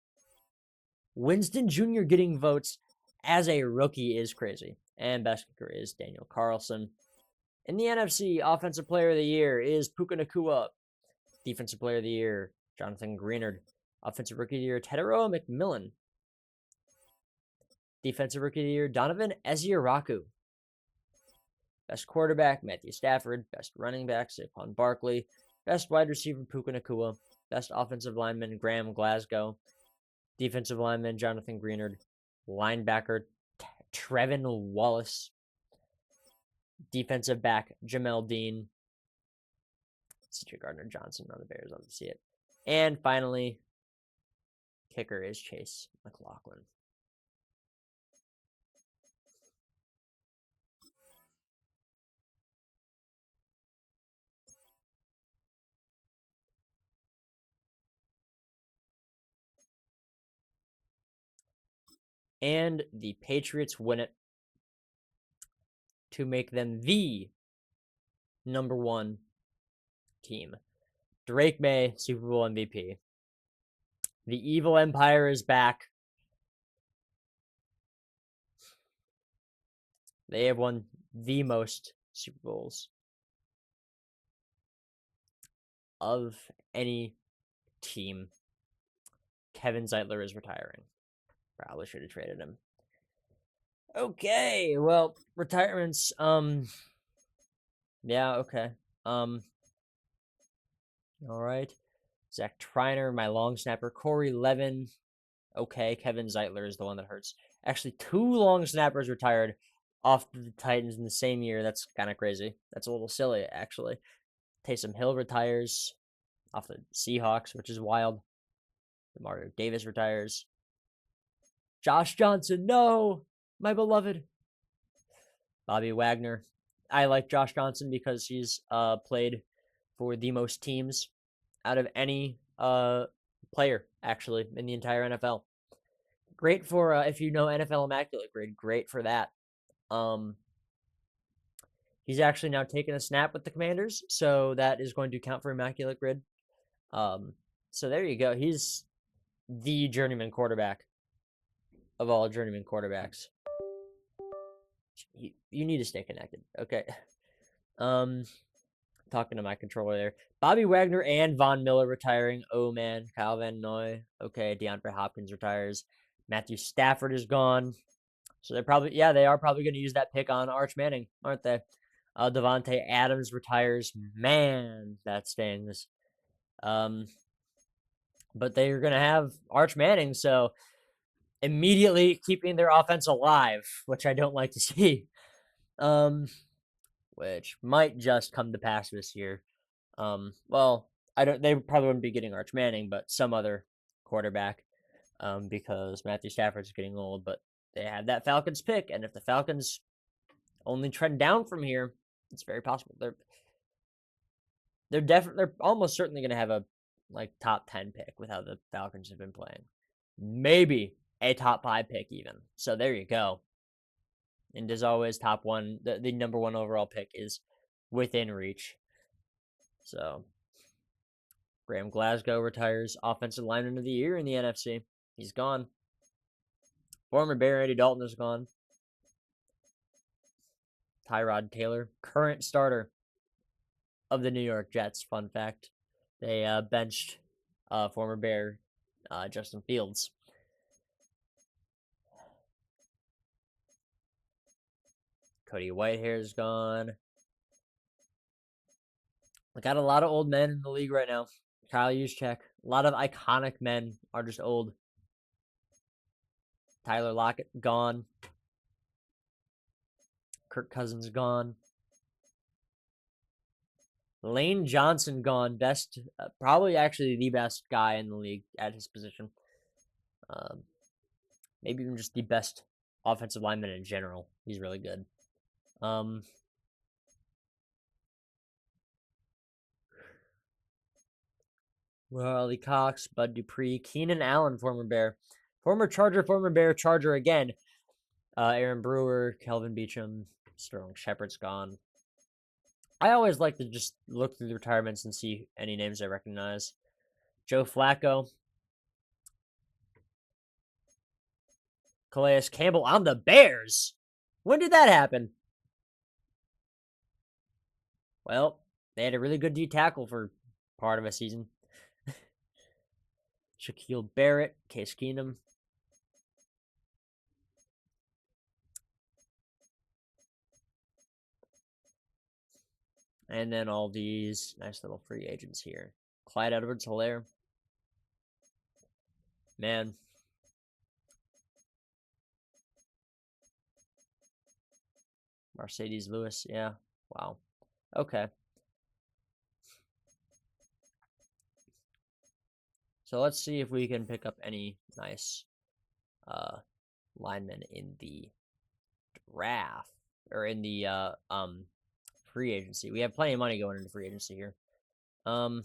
Winston Jr. getting votes as a rookie is crazy. And best kicker is Daniel Carlson. In the NFC, Offensive Player of the Year is Puka Nacua. Defensive Player of the Year, Jonathan Greenard. Offensive Rookie of the Year, Tedero McMillan. Defensive Rookie of the Year, Donovan Eziraku. Best quarterback, Matthew Stafford. Best running back, Saquon Barkley. Best wide receiver, Puka Nacua. Best offensive lineman, Graham Glasgow. Defensive lineman, Jonathan Greenard. Linebacker, Trevin Wallace. Defensive back, Jamel Dean. CJ Gardner-Johnson on the Bears. Love to see it. And finally, kicker is Chase McLaughlin. And the Patriots win it to make them the number 1 team. Drake May, Super Bowl MVP. The evil empire is back. They have won the most Super Bowls of any team. Kevin Zeitler is retiring. Probably should have traded him. Okay, well, retirements. Yeah, okay. All right. Zach Triner, my long snapper. Corey Levin. Okay, Kevin Zeitler is the one that hurts. Actually, two long snappers retired off the Titans in the same year. That's kind of crazy. That's a little silly, actually. Taysom Hill retires off the Seahawks, which is wild. Mario Davis retires. Josh Johnson, no, my beloved. Bobby Wagner. I like Josh Johnson because he's played for the most teams out of any player actually in the entire NFL. Great for if you know NFL Immaculate Grid. Great for that. Um, he's actually now taken a snap with the Commanders, so that is going to count for Immaculate Grid. So there you go. He's the journeyman quarterback of all journeyman quarterbacks. You need to stay connected. Okay. Um, talking to my controller there. Bobby Wagner and Von Miller retiring. Oh man, Kyle Van Noy. Okay, DeAndre Hopkins retires. Matthew Stafford is gone. So they are probably going to use that pick on Arch Manning, aren't they? Devontae Adams retires. Man, that stings. But they're going to have Arch Manning, so immediately keeping their offense alive, which I don't like to see. Which might just come to pass this year. Well, I don't. They probably wouldn't be getting Arch Manning, but some other quarterback, because Matthew Stafford's getting old. But they have that Falcons pick, and if the Falcons only trend down from here, it's very possible they're almost certainly going to have a top 10 pick with how the Falcons have been playing. Maybe a top 5 pick even. So there you go. And as always, top one, the number one overall pick is within reach. So Graham Glasgow retires offensive lineman of the year in the NFC. He's gone. Former Bear Andy Dalton is gone. Tyrod Taylor, current starter of the New York Jets. Fun fact. They benched former Bear Justin Fields. Cody Whitehair is gone. We got a lot of old men in the league right now. Kyle Juszczyk. A lot of iconic men are just old. Tyler Lockett gone. Kirk Cousins gone. Lane Johnson gone. Best, probably actually the best guy in the league at his position. Maybe even just the best offensive lineman in general. He's really good. Riley Cox, Bud Dupree, Keenan Allen, former Bear, former Charger, former Bear, Charger again. Aaron Brewer, Kelvin Beachum, Sterling Shepard's gone. I always like to just look through the retirements and see any names I recognize. Joe Flacco, Calais Campbell on the Bears. When did that happen? Well, they had a really good D tackle for part of a season. Shaquille Barrett, Case Keenum. And then all these nice little free agents here. Clyde Edwards-Helaire. Man. Mercedes Lewis, yeah. Wow. Okay. So let's see if we can pick up any nice linemen in the draft or in the free agency. We have plenty of money going into free agency here. Oh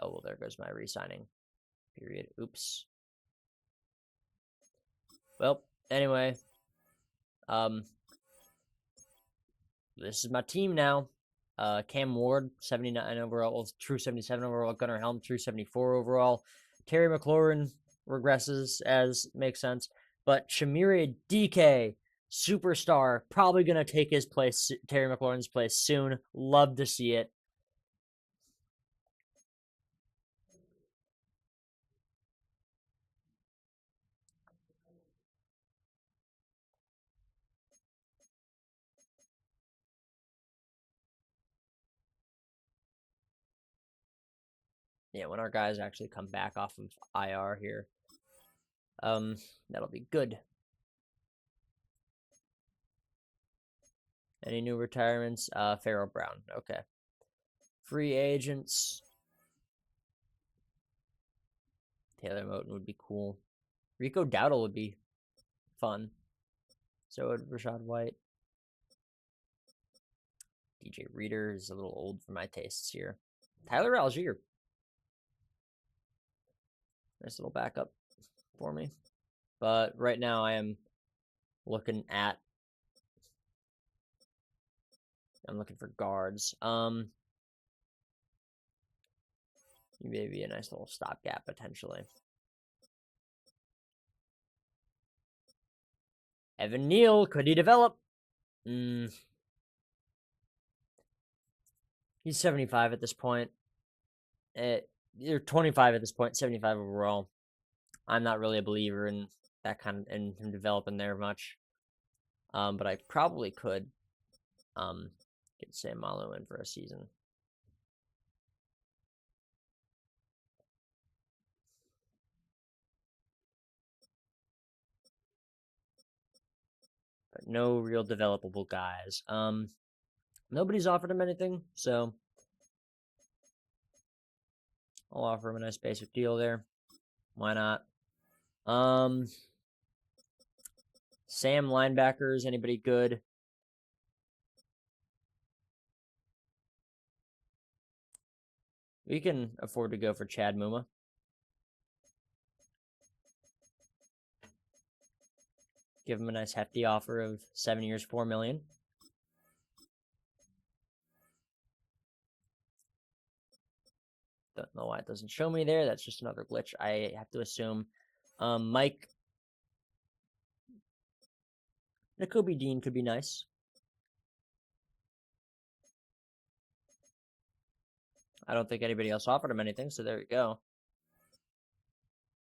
well, there goes my re-signing period. Oops. Well, anyway, this is my team now. Cam Ward, 79 overall, true 77 overall. Gunnar Helm, true 74 overall. Terry McLaurin regresses, as makes sense. But Shamiri DK, superstar, probably going to take his place, Terry McLaurin's place soon. Love to see it. Yeah, when our guys actually come back off of IR here, that'll be good. Any new retirements? Pharaoh Brown. Okay. Free agents. Taylor Moton would be cool. Rico Dowdle would be fun. So would Rashad White. DJ Reader is a little old for my tastes here. Tyler Algier. Nice little backup for me. But right now I am looking at I'm looking for guards. Maybe a nice little stopgap potentially. Evan Neal, could he develop? He's 75 at this point. You're 25 at this point, 75 overall. I'm not really a believer in that kind of in him developing there much. But I probably could get Sam Malo in for a season. But no real developable guys. Nobody's offered him anything, so I'll offer him a nice basic deal there. Why not? Sam linebackers, anybody good? We can afford to go for Chad Muma. Give him a nice hefty offer of 7 years, $4 million. Don't know why it doesn't show me there. That's just another glitch. I have to assume. Mike Nakobe Dean could be nice. I don't think anybody else offered him anything, so there you go.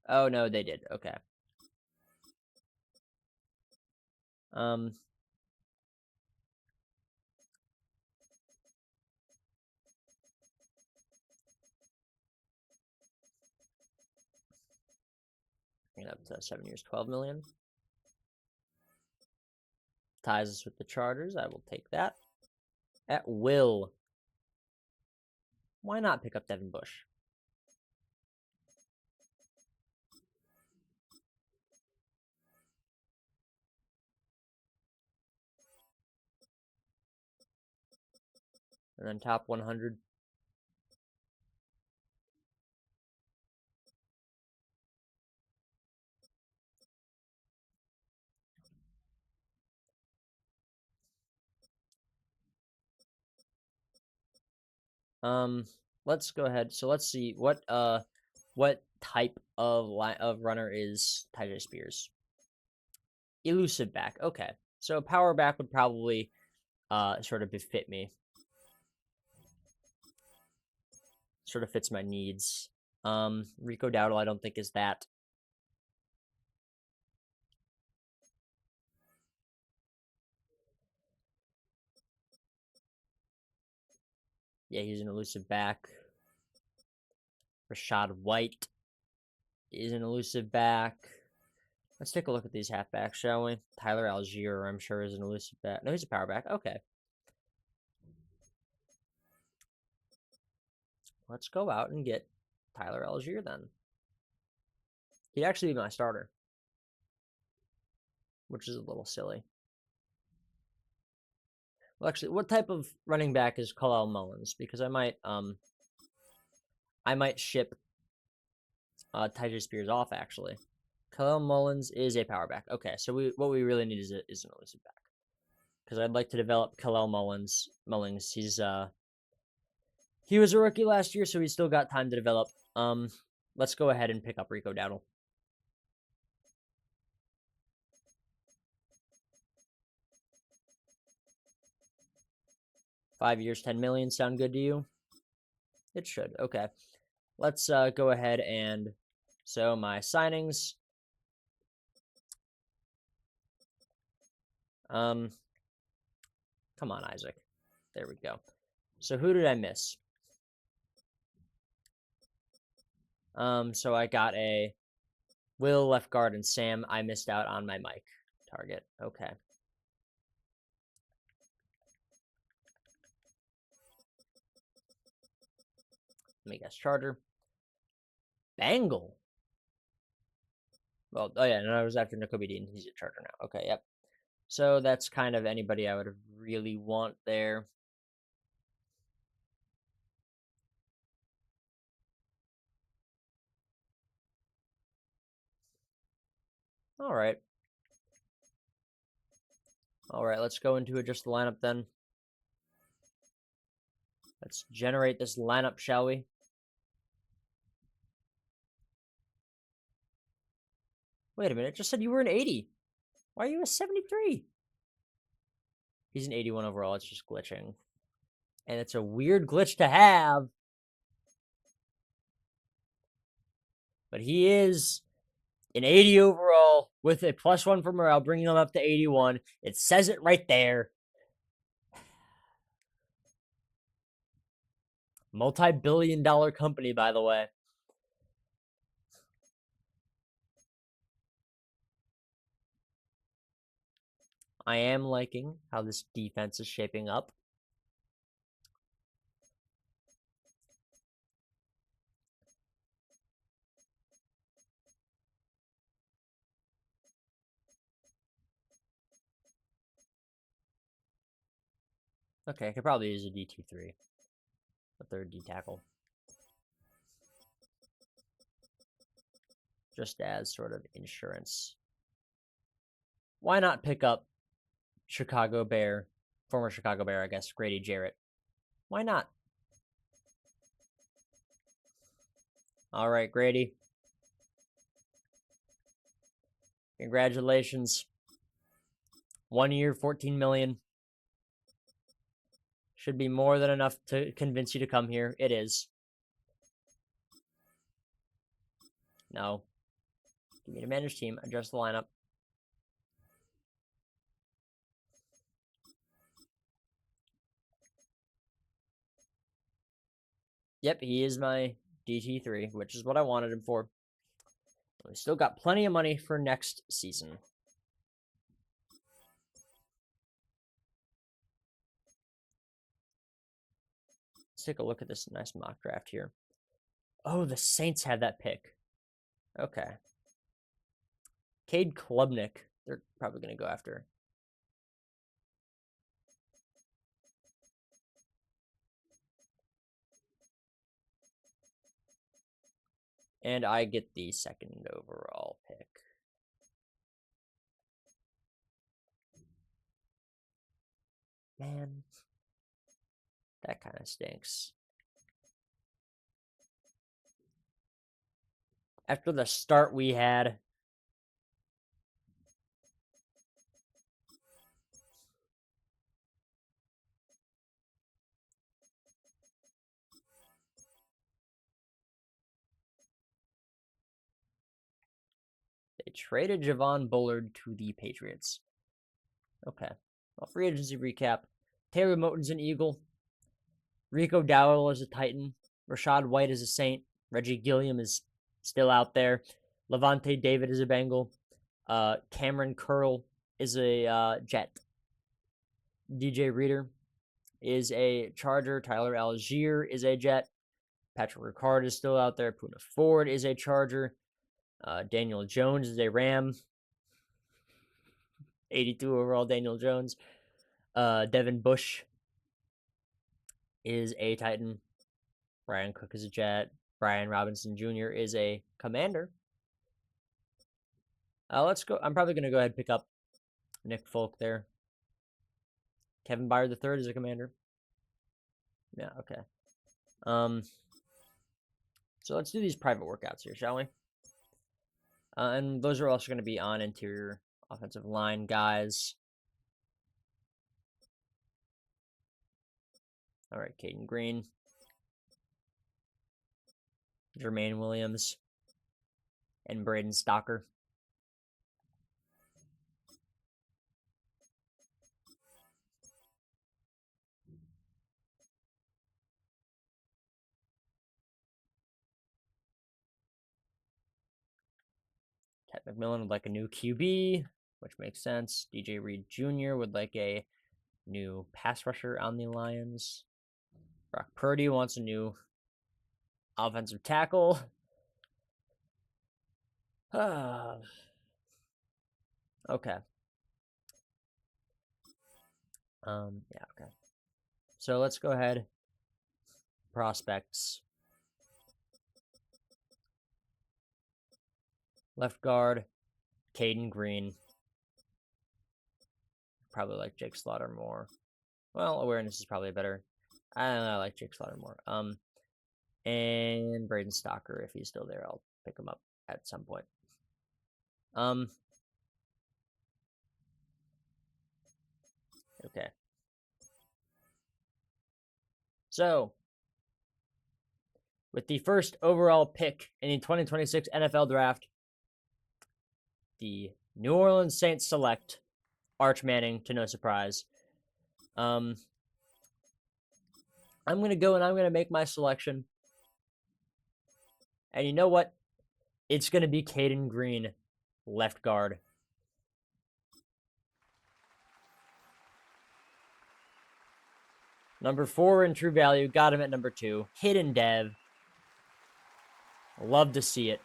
Oh, no, they did. Okay. Up to 7 years, 12 million. Ties us with the Chargers. I will take that. At will. Why not pick up Devin Bush? And then top 100. Let's go ahead. So let's see what type of runner is Tyjae Spears? Elusive back. Okay. So power back would probably sort of befit me. Sort of fits my needs. Rico Dowdle I don't think is that. Yeah, he's an elusive back. Rashad White is an elusive back. Let's take a look at these halfbacks, shall we? Tyler Algier, I'm sure, is an elusive back. No, he's a power back. Okay. Let's go out and get Tyler Algier then. He'd actually be my starter, which is a little silly. Well, actually, what type of running back is Khalil Mullins? Because I might ship Tyjae Spears off, actually. Khalil Mullins is a power back. Okay, so what we really need is an elusive back. Because I'd like to develop Khalil Mullins. He's He was a rookie last year, so he's still got time to develop. Let's go ahead and pick up Rico Dowdle. $5 years, 10 million. Sound good to you? It should. Okay. Let's go ahead and so my signings. Come on, Isaac. There we go. So who did I miss? So I got a Will left guard and Sam. I missed out on my Mike target. Okay. Let me guess. Charger. Bangle. Well, oh yeah, no, I was after Nakobe Dean. He's a Charger now. Okay, yep. So that's kind of anybody I would really want there. All right. All right, let's go into adjust the lineup then. Let's generate this lineup, shall we? Wait a minute, it just said you were an 80. Why are you a 73? He's an 81 overall. It's just glitching. And it's a weird glitch to have. But he is an 80 overall with a +1 for morale, bringing him up to 81. It says it right there. Multi-billion-dollar company, by the way. I am liking how this defense is shaping up. Okay, I could probably use a DT3. A third D tackle. Just as sort of insurance. Why not pick up Chicago Bear, former Chicago Bear, I guess, Grady Jarrett? Why not? All right, Grady. Congratulations. 1 year, 14 million. Should be more than enough to convince you to come here. It is. No. Give me to manage team. Adjust the lineup. Yep, he is my DT3, which is what I wanted him for. We still got plenty of money for next season. Let's take a look at this nice mock draft here. Oh, the Saints had that pick. Okay. Cade Klubnik. They're probably going to go after. And I get the second overall pick. Man, that kind of stinks. After the start we had, they traded Javon Bullard to the Patriots. Okay. Well, free agency recap. Taylor Moton's an Eagle. Rico Dowdle is a Titan. Rashad White is a Saint. Reggie Gilliam is still out there. Levante David is a Bengal. Cameron Curl is a Jet. DJ Reader is a Charger. Tyler Algier is a Jet. Patrick Ricard is still out there. Puna Ford is a Charger. Daniel Jones is a Ram. 82 overall Daniel Jones. Devin Bush is a Titan. Brian Cook is a Jet. Brian Robinson Jr. is a Commander. Let's go. I'm probably going to go ahead and pick up Nick Folk there. Kevin Byard III is a Commander. Yeah, okay. So let's do these private workouts here, shall we? And those are also going to be on interior offensive line guys. All right, Caden Green, Jermaine Williams, and Braden Stocker. Ted McMillan would like a new QB, which makes sense. DJ Reed Jr. would like a new pass rusher on the Lions. Brock Purdy wants a new offensive tackle. Okay. Yeah, okay. So let's go ahead. Prospects. Left guard, Caden Green. Probably like Jake Slaughter more. Well, awareness is probably better. I don't know, I like Jake Slaughter more. And Braden Stocker, if he's still there, I'll pick him up at some point. Okay. So, with the first overall pick in the 2026 NFL Draft, the New Orleans Saints select Arch Manning, to no surprise. I'm going to go and I'm going to make my selection. And you know what? It's going to be Caden Green, left guard. Number 4 in true value. Got him at number 2. Hidden dev. Love to see it.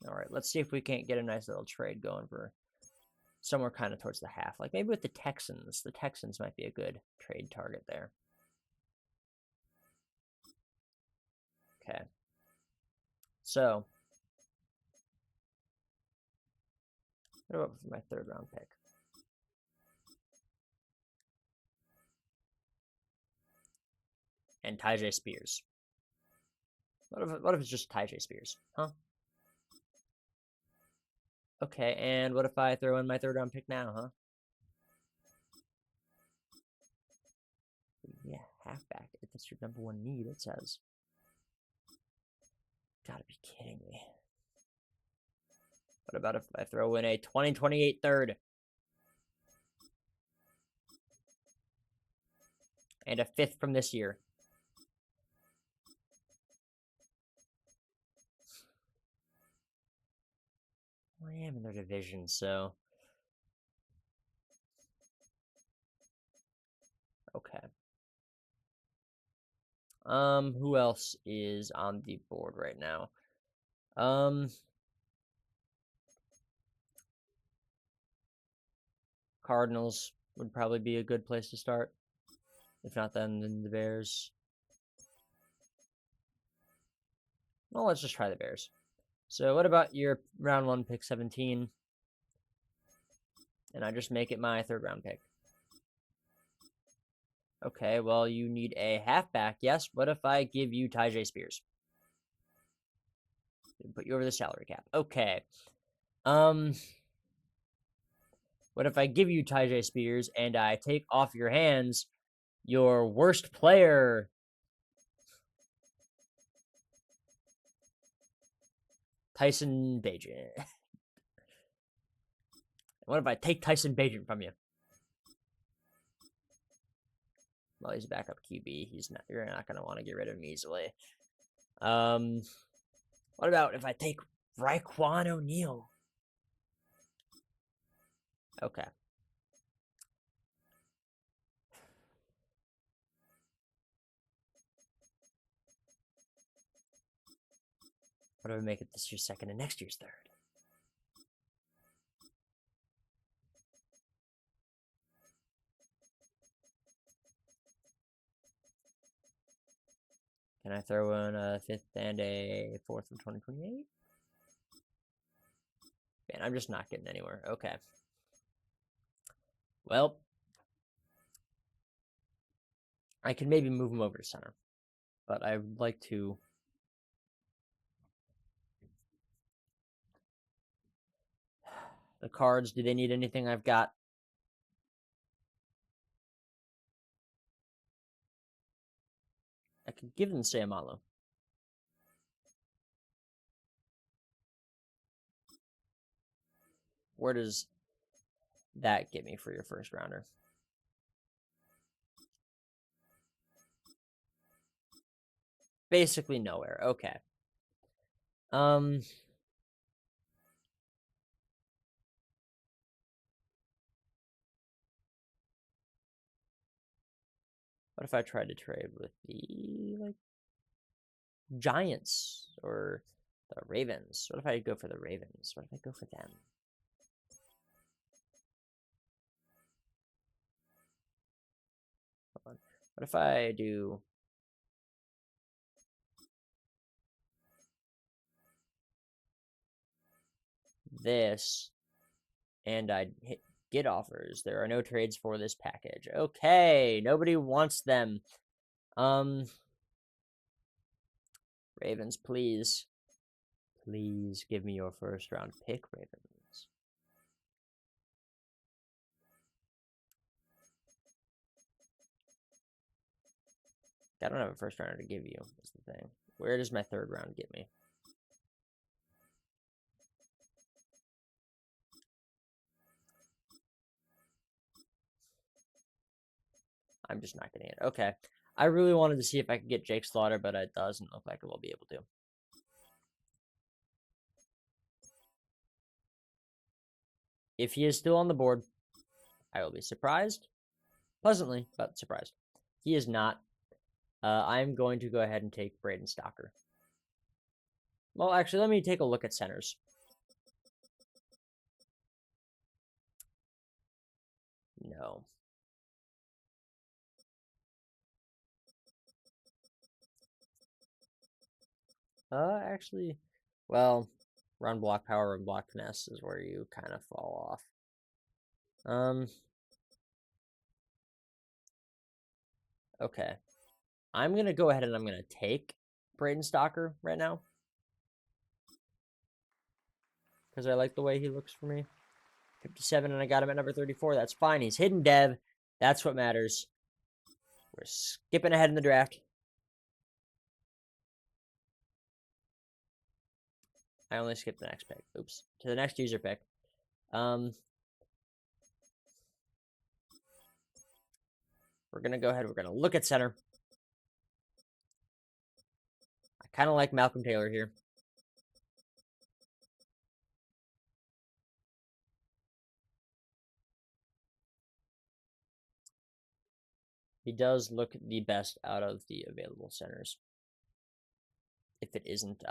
All right, let's see if we can't get a nice little trade going for somewhere kind of towards the half. Like maybe with the Texans. The Texans might be a good trade target there. Okay. So, what about my 3rd round pick? And Tyjae Spears. What if it's just Tyjae Spears? Huh? Okay, and what if I throw in my 3rd round pick now, huh? Yeah, halfback. If that's your number 1 need, it says. Gotta be kidding me. What about if I throw in a 2028 3rd? And a 5th from this year. I am in their division, so. Okay. Who else is on the board right now? Cardinals would probably be a good place to start. If not them, then the Bears. Well, let's just try the Bears. So what about your round 1 pick 17? And I just make it my 3rd round pick. Okay, well, you need a halfback. Yes, what if I give you Tyjae Spears? Put you over the salary cap. Okay. What if I give you Tyjae Spears and I take off your hands your worst player? Tyson Bagent. What if I take Tyson Bagent from you? Well, he's a backup QB. You're not gonna want to get rid of him easily. What about if I take Raekwon O'Neal? Okay. What if I make it this year's 2nd and next year's 3rd? Can I throw in a 5th and a 4th from 2028? Man, I'm just not getting anywhere. Okay. Well, I can maybe move him over to center, but I would like to. The Cards, do they need anything I've got? I could give them Sayamalo. Where does that get me for your first rounder? Basically nowhere. Okay. What if I tried to trade with the Giants or the Ravens? What if I go for the Ravens? What if I go for them? Hold on. What if I do this and I hit get offers? There are no trades for this package. Okay, nobody wants them. Ravens, please. Please give me your first round pick, Ravens. I don't have a first rounder to give you, is the thing. Where does my third round get me? I'm just not getting it. Okay. I really wanted to see if I could get Jake Slaughter, but it doesn't look like I will be able to. If he is still on the board, I will be surprised. Pleasantly, but surprised. He is not. I'm going to go ahead and take Braden Stocker. Well, actually, let me take a look at centers. No. Actually, well, run block power and block finesse is where you kind of fall off. Okay. I'm going to go ahead and I'm going to take Braden Stocker right now. Because I like the way he looks for me. 57, and I got him at number 34. That's fine. He's hidden dev. That's what matters. We're skipping ahead in the draft. I only skipped the next pick. Oops. To the next user pick. We're going to go ahead. We're going to look at center. I kind of like Malcolm Taylor here. He does look the best out of the available centers. If it isn't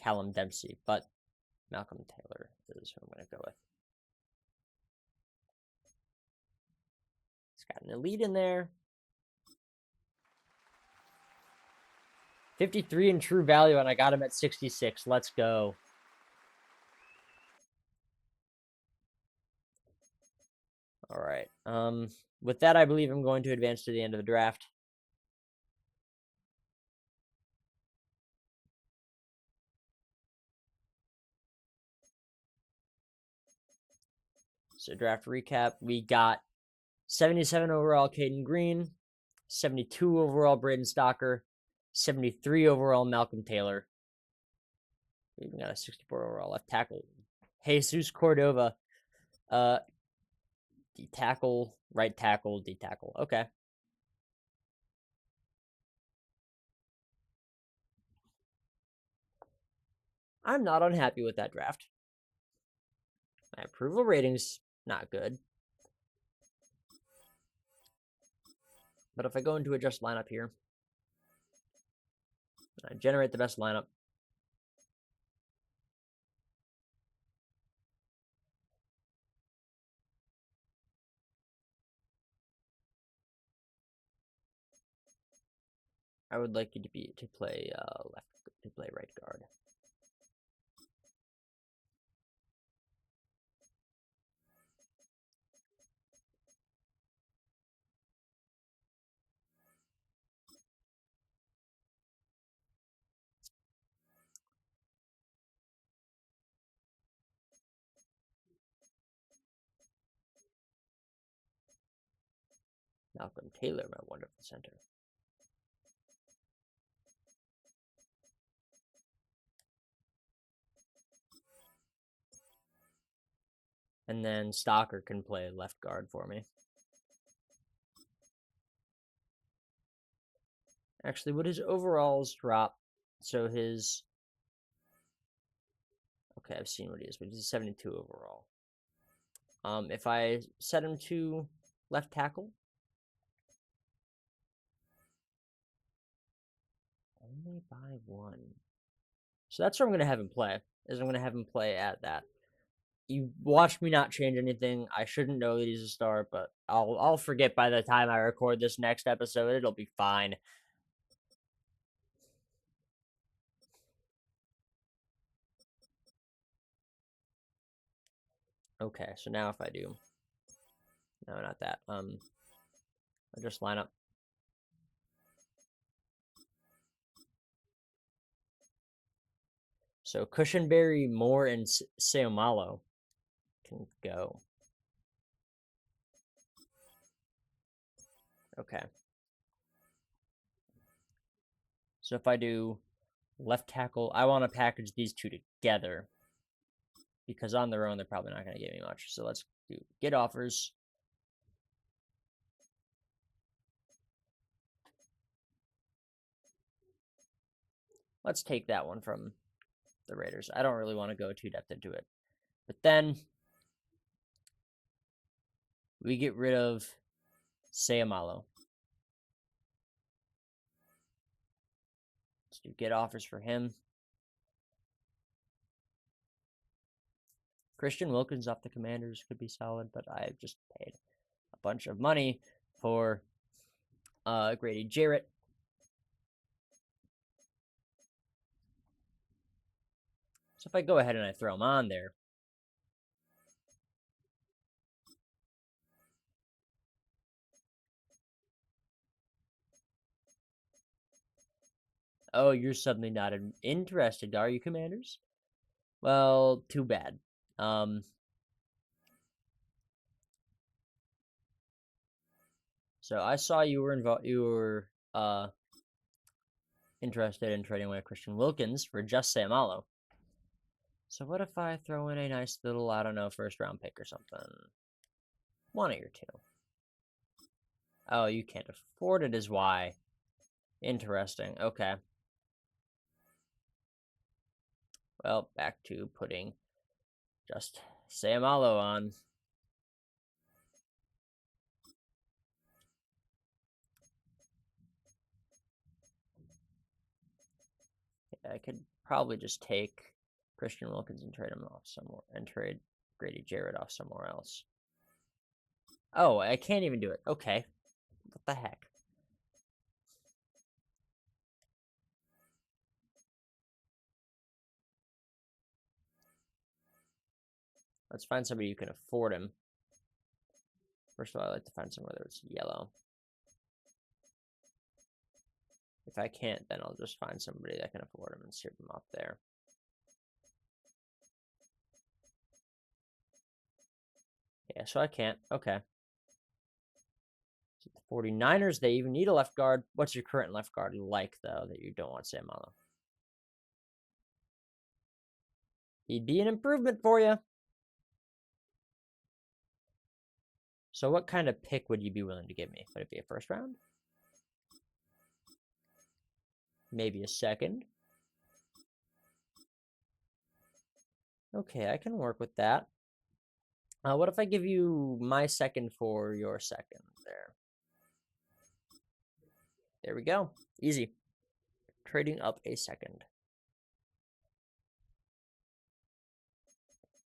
Callum Dempsey, but Malcolm Taylor is who I'm going to go with. He's got an elite in there. 53 in true value, and I got him at 66. Let's go. All right. With that, I believe I'm going to advance to the end of the draft. So draft recap, we got 77 overall Caden Green, 72 overall Braden Stocker, 73 overall Malcolm Taylor. We even got a 64 overall left tackle, Jesus Cordova. D tackle, right tackle, D tackle. Okay. I'm not unhappy with that draft. My approval rating's not good. But if I go into adjust lineup here, I generate the best lineup. I would like you to play right guard. Malcolm Taylor, my wonderful center. And then Stalker can play left guard for me. Actually, would his overalls drop? So his... Okay, I've seen what he is, but he's 72 overall. If I set him to left tackle, only by 1. So that's where I'm going to have him play, is I'm going to have him play at that. You watch me not change anything. I shouldn't know that he's a star, but I'll forget by the time I record this next episode. It'll be fine. Okay, so now if I do... No, not that. I'll just line up. So Cushionberry, Moore, and Seumalo can go. Okay. So if I do left tackle, I want to package these two together because on their own, they're probably not going to give me much. So let's do get offers. Let's take that one from the Raiders. I don't really want to go too depth into it. But then we get rid of Seumalo. Let's do get offers for him. Christian Wilkins off the Commanders could be solid, but I've just paid a bunch of money for Grady Jarrett. So if I go ahead and I throw him on there, oh, you're suddenly not interested, are you, Commanders? Well, too bad. So I saw you were interested in trading away Christian Wilkins for just Seumalo. So what if I throw in a nice little, I don't know, first round pick or something? One or two. Oh, you can't afford it is why. Interesting. Okay. Well, back to putting just Seumalo on. Yeah, I could probably just take Christian Wilkins and trade him off somewhere and trade Grady Jarrett off somewhere else. Oh, I can't even do it. Okay. What the heck? Let's find somebody who can afford him. First of all, I like to find somewhere that's yellow. If I can't, then I'll just find somebody that can afford him and ship him up there. Yeah, so I can't. Okay. So the 49ers, they even need a left guard. What's your current left guard like, though, that you don't want Seumalo? He'd be an improvement for you. So what kind of pick would you be willing to give me? Would it be a first round? Maybe a second? Okay, I can work with that. What if I give you my second for your second there? There we go. Easy. Trading up a second.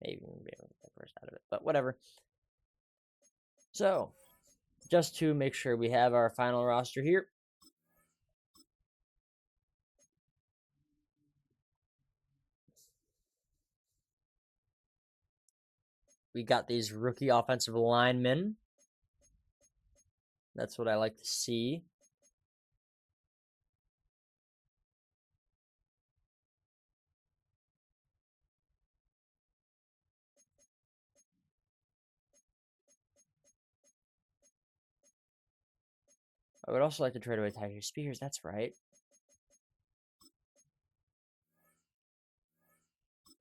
Maybe we'll be able to get the first out of it, but whatever. So, just to make sure we have our final roster here. We got these rookie offensive linemen. That's what I like to see. I would also like to trade away Tyjae Spears. That's right.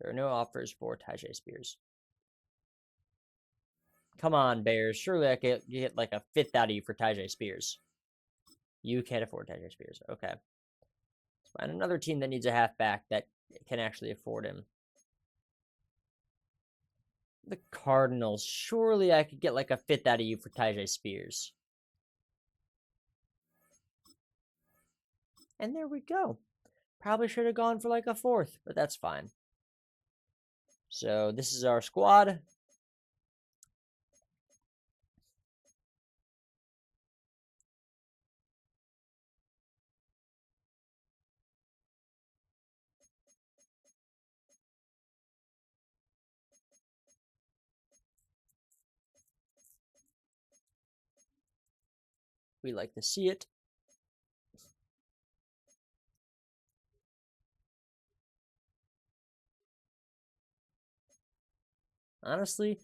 There are no offers for Tyjae Spears. Come on, Bears. Surely I could get like a fifth out of you for Tyjae Spears. You can't afford Tyjae Spears. Okay. Let's find another team that needs a halfback that can actually afford him. The Cardinals. Surely I could get like a fifth out of you for Tyjae Spears. And there we go. Probably should have gone for like a fourth, but that's fine. So this is our squad. We like to see it. Honestly,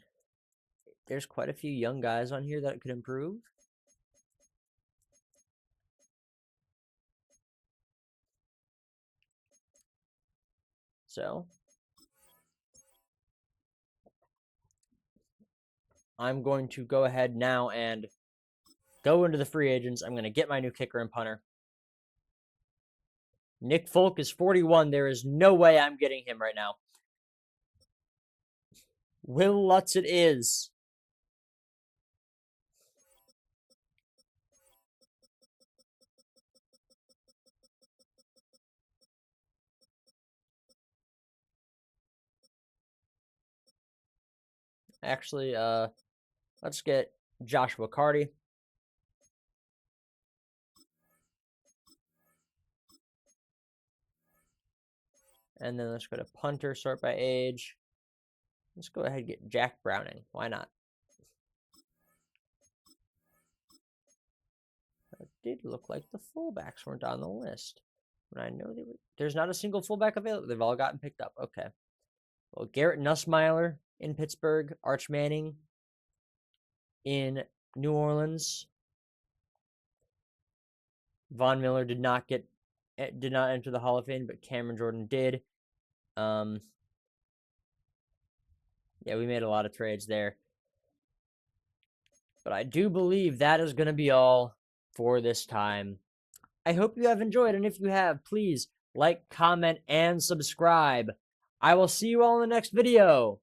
there's quite a few young guys on here that could improve. So I'm going to go ahead now and go into the free agents. I'm going to get my new kicker and punter. Nick Folk is 41. There is no way I'm getting him right now. Will Lutz it is. Actually, let's get Joshua Carty. And then let's go to punter, sort by age. Let's go ahead and get Jack Browning. Why not? It did look like the fullbacks weren't on the list. When I know they were, there's not a single fullback available. They've all gotten picked up. Okay. Well, Garrett Nussmeier in Pittsburgh, Arch Manning in New Orleans. Von Miller did not enter the Hall of Fame, but Cameron Jordan did. Yeah, we made a lot of trades there. But I do believe that is going to be all for this time. I hope you have enjoyed, and if you have, please like, comment, and subscribe. I will see you all in the next video.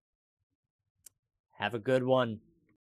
Have a good one.